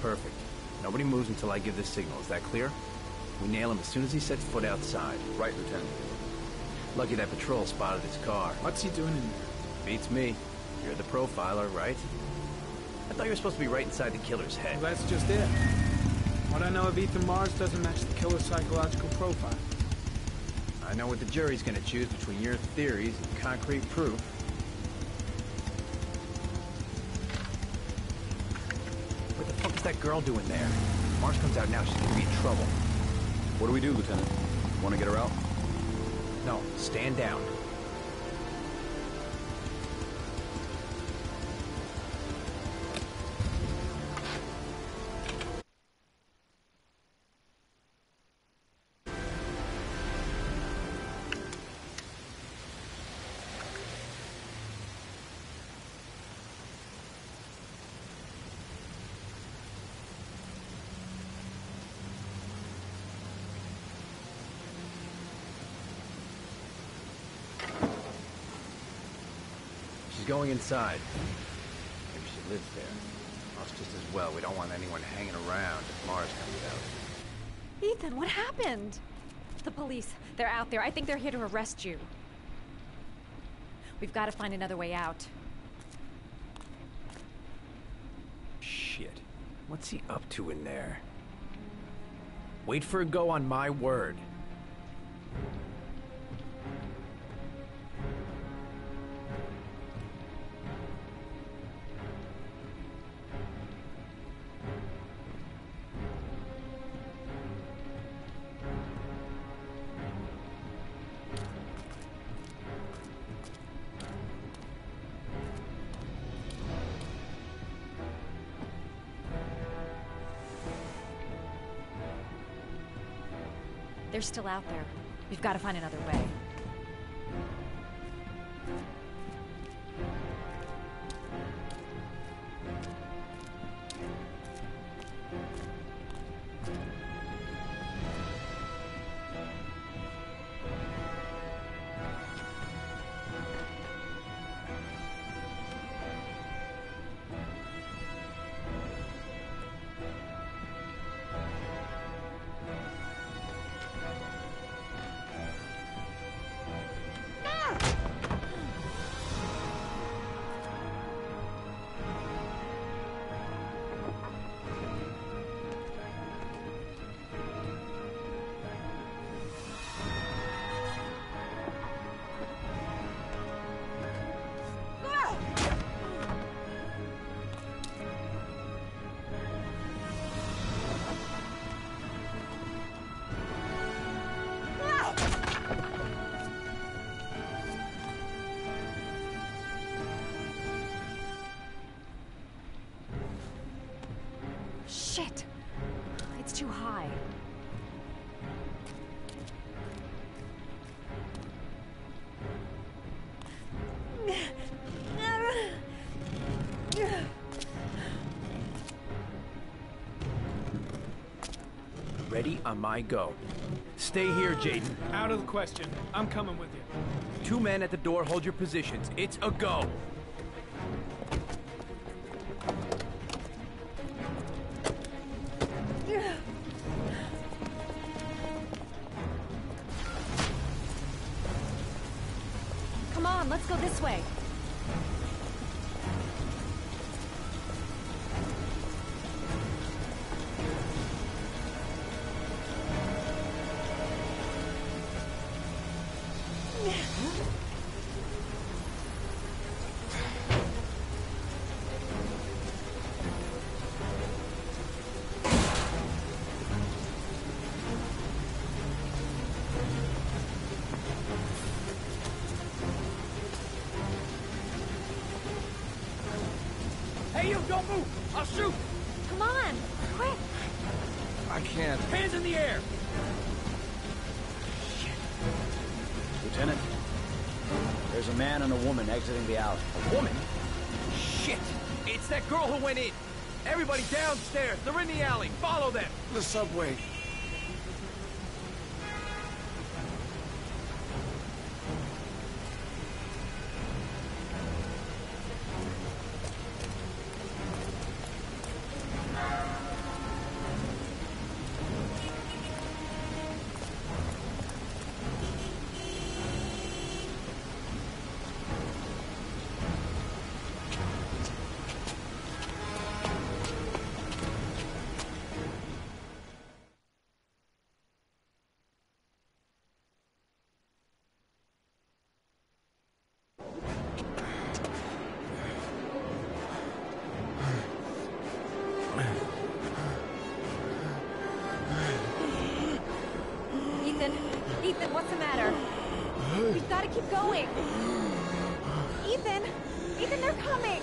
Perfect. Nobody moves until I give the signal. Is that clear? We nail him as soon as he sets foot outside. Right, Lieutenant. Lucky that patrol spotted his car. What's he doing in there? Beats me. You're the profiler, right? I thought you were supposed to be right inside the killer's head. Well, that's just it. What I know of Ethan Mars doesn't match the killer's psychological profile. I know what the jury's gonna choose between your theories and concrete proof. What the fuck is that girl doing there? If Mars comes out now, she's gonna be in trouble. What do we do, Lieutenant? Want to get her out? No, stand down. She's going inside. Maybe she lives there. Well, it's just as well. We don't want anyone hanging around if Mars comes out. Ethan, what happened? The police. They're out there. I think they're here to arrest you. We've got to find another way out. Shit. What's he up to in there? Wait for a go on my word. They're still out there. We've got to find another way. Shit! It's too high. Ready on my go. Stay here, Jaden. Out of the question. I'm coming with you. 2 men at the door, hold your positions. It's a go. Come on, let's go this way. Hey, you, don't move! I'll shoot! Come on, quick! I can't. Hands in the air! Lieutenant, there's a man and a woman exiting the alley. A woman? Shit! It's that girl who went in! Everybody downstairs! They're in the alley! Follow them! The subway. Ethan, what's the matter? We've got to keep going. Ethan, they're coming.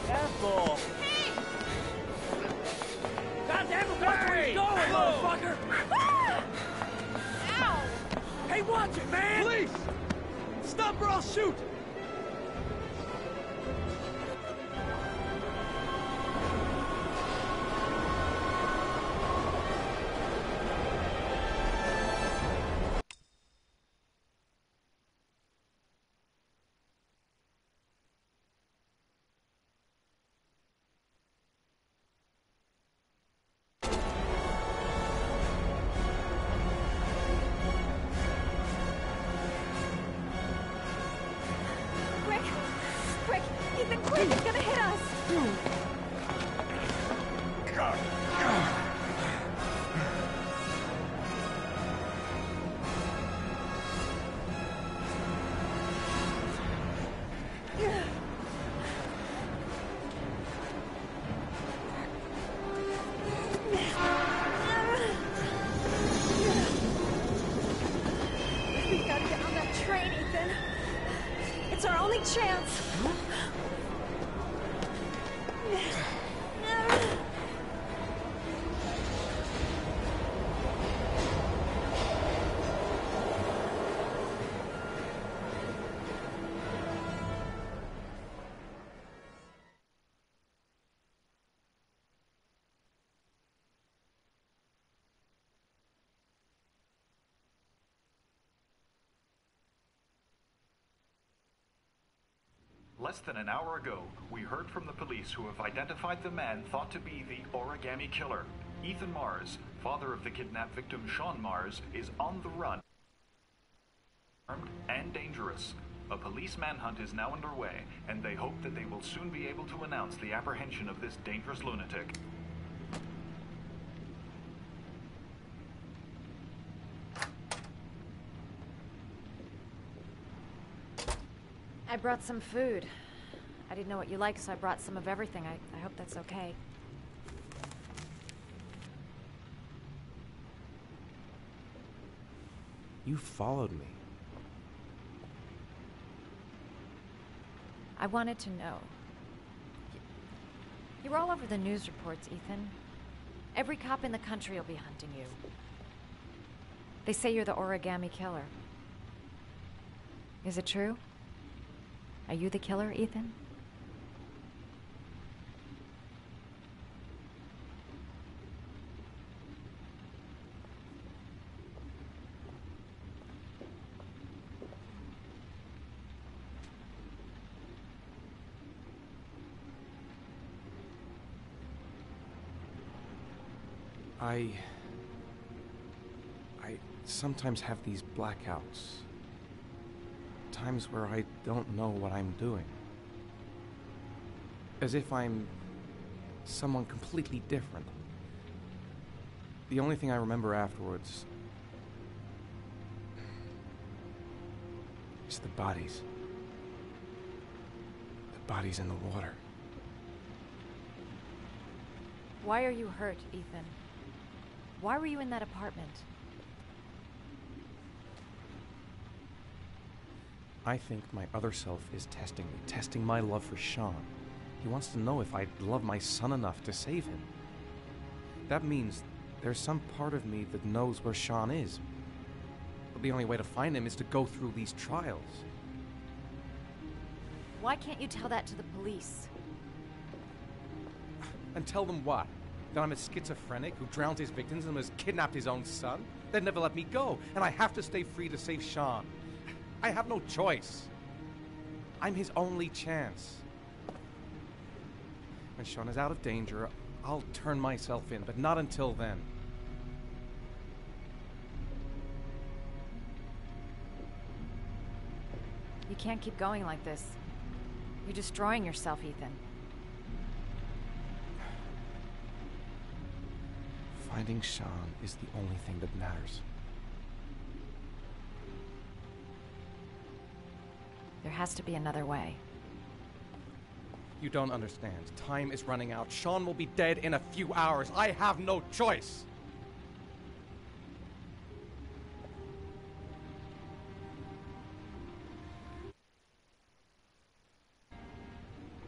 Careful! Goddamn it, watch where you're going, motherfucker! Ow! Hey, watch it, man! Police! Stop or I'll shoot! Quick! Ethan, quick! It's gonna hit us! We've got to get on that train, Ethan. It's our only chance. Less than an hour ago, we heard from the police who have identified the man thought to be the Origami Killer. Ethan Mars, father of the kidnapped victim Sean Mars, is on the run, armed and dangerous. A police manhunt is now underway, and they hope that they will soon be able to announce the apprehension of this dangerous lunatic. I brought some food. I didn't know what you like, so I brought some of everything. I hope that's okay. You followed me. I wanted to know. You were all over the news reports, Ethan. Every cop in the country will be hunting you. They say you're the origami killer. Is it true? Are you the killer, Ethan? I sometimes have these blackouts. Times where I don't know what I'm doing. As if I'm someone completely different. The only thing I remember afterwards is the bodies. The bodies in the water. Why are you hurt, Ethan? Why were you in that apartment? I think my other self is testing me, testing my love for Sean. He wants to know if I love my son enough to save him. That means there's some part of me that knows where Sean is. But the only way to find him is to go through these trials. Why can't you tell that to the police? And tell them what? That I'm a schizophrenic who drowned his victims and has kidnapped his own son? They'd never let me go, and I have to stay free to save Sean. I have no choice. I'm his only chance. When Sean is out of danger, I'll turn myself in, but not until then. You can't keep going like this. You're destroying yourself, Ethan. Finding Sean is the only thing that matters. There has to be another way. You don't understand. Time is running out. Sean will be dead in a few hours. I have no choice.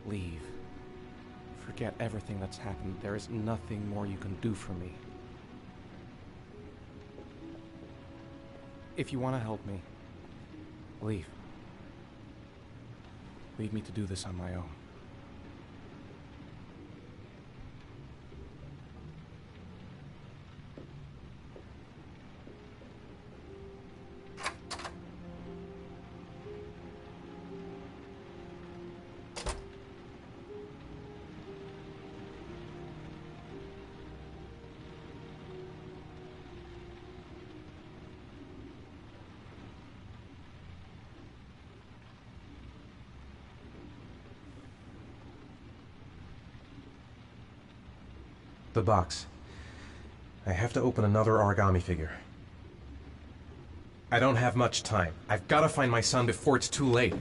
Leave. Forget everything that's happened. There is nothing more you can do for me. If you want to help me, leave. Leave me to do this on my own. The box. I have to open another origami figure. I don't have much time. I've got to find my son before it's too late.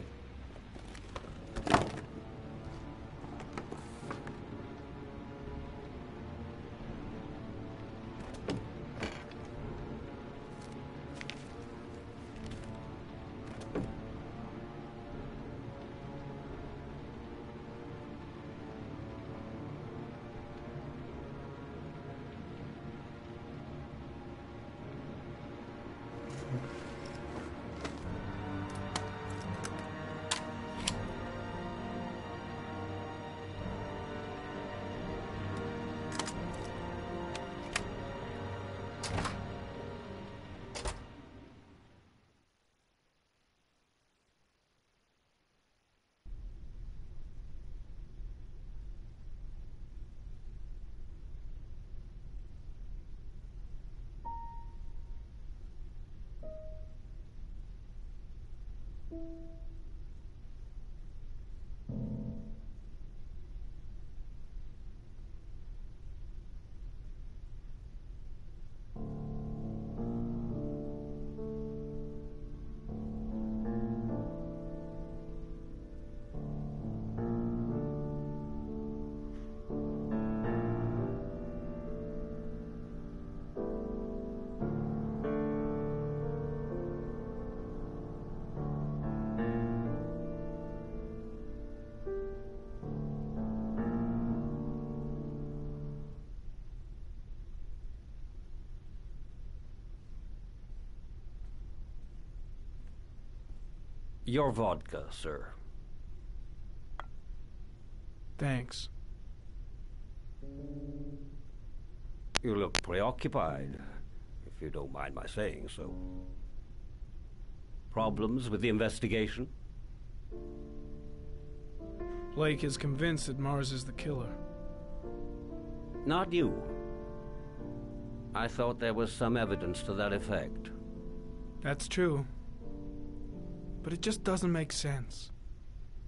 Your vodka, sir. Thanks. You look preoccupied, if you don't mind my saying so. Problems with the investigation? Blake is convinced that Mars is the killer. Not you. I thought there was some evidence to that effect. That's true. But it just doesn't make sense.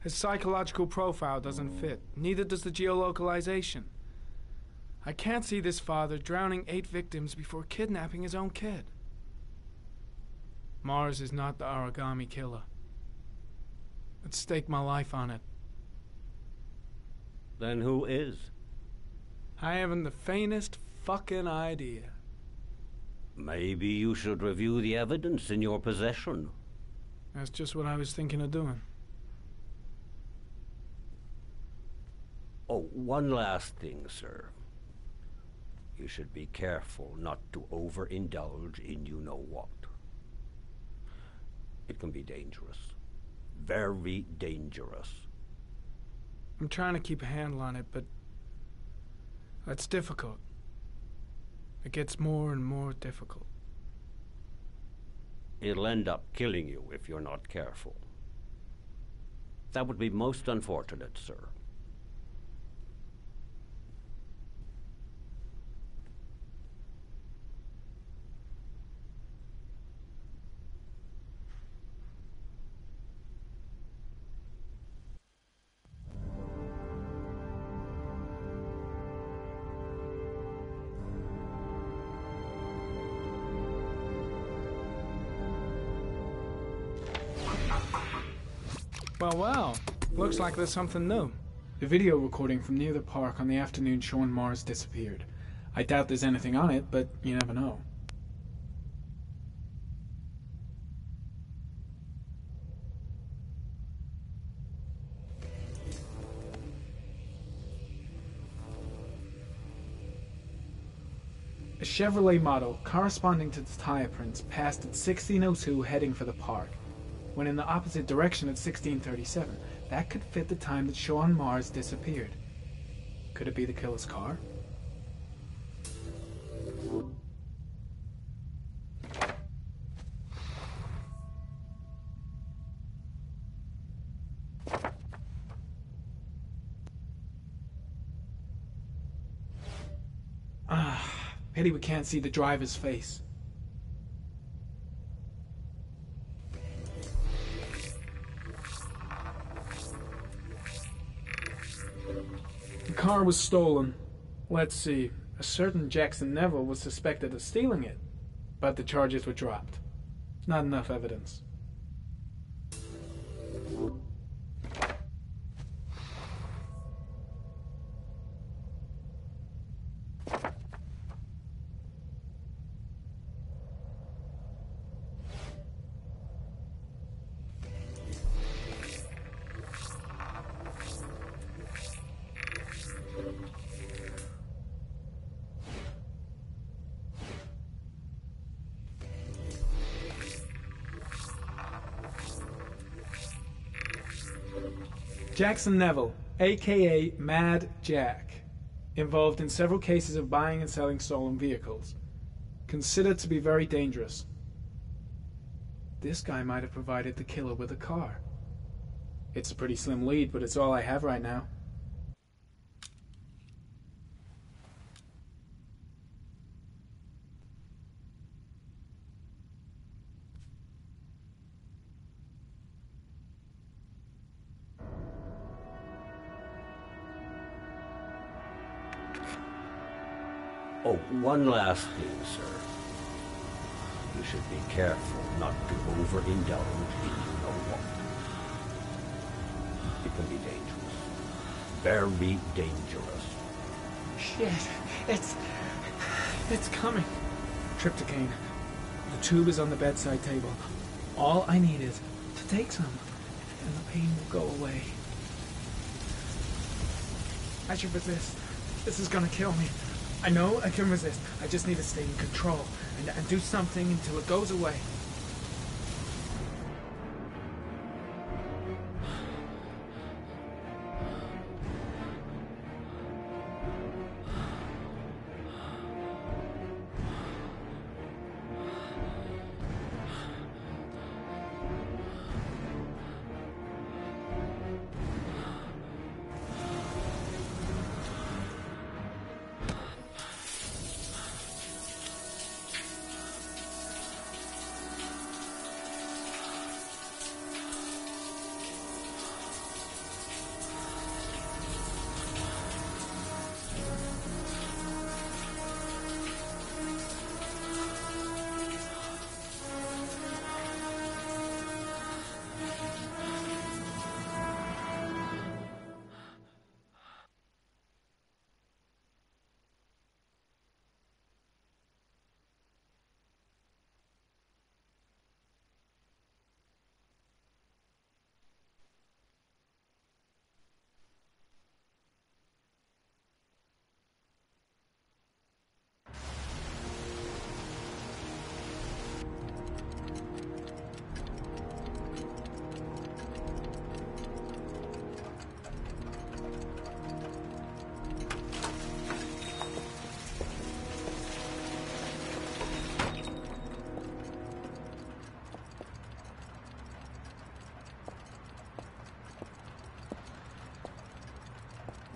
His psychological profile doesn't fit. Neither does the geolocalization. I can't see this father drowning 8 victims before kidnapping his own kid. Mars is not the origami killer. I'd stake my life on it. Then who is? I haven't the faintest fucking idea. Maybe you should review the evidence in your possession. That's just what I was thinking of doing. Oh, one last thing, sir. You should be careful not to overindulge in you-know-what. It can be dangerous. Very dangerous. I'm trying to keep a handle on it, but that's difficult. It gets more and more difficult. It'll end up killing you if you're not careful. That would be most unfortunate, sir. Well, looks like there's something new. The video recording from near the park on the afternoon Sean Mars disappeared. I doubt there's anything on it, but you never know. A Chevrolet model corresponding to the tire prints passed at 16:02 heading for the park. When in the opposite direction at 16:37. That could fit the time that Sean Mars disappeared. Could it be the killer's car? Pity we can't see the driver's face. The car was stolen. Let's see. A certain Jackson Neville was suspected of stealing it, but the charges were dropped. Not enough evidence. Jackson Neville, aka Mad Jack, involved in several cases of buying and selling stolen vehicles. Considered to be very dangerous. This guy might have provided the killer with a car. It's a pretty slim lead, but it's all I have right now. Oh, one last thing, sir. You should be careful not to overindulge in you-know-what. It can be dangerous. Very dangerous. Shit, it's coming. Trypticane. The tube is on the bedside table. All I need is to take some, and the pain will go away. I should resist. This is gonna kill me. I know I can resist. I just need to stay in control and do something until it goes away.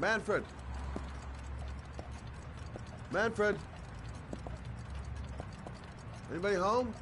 Manfred! Manfred! Anybody home?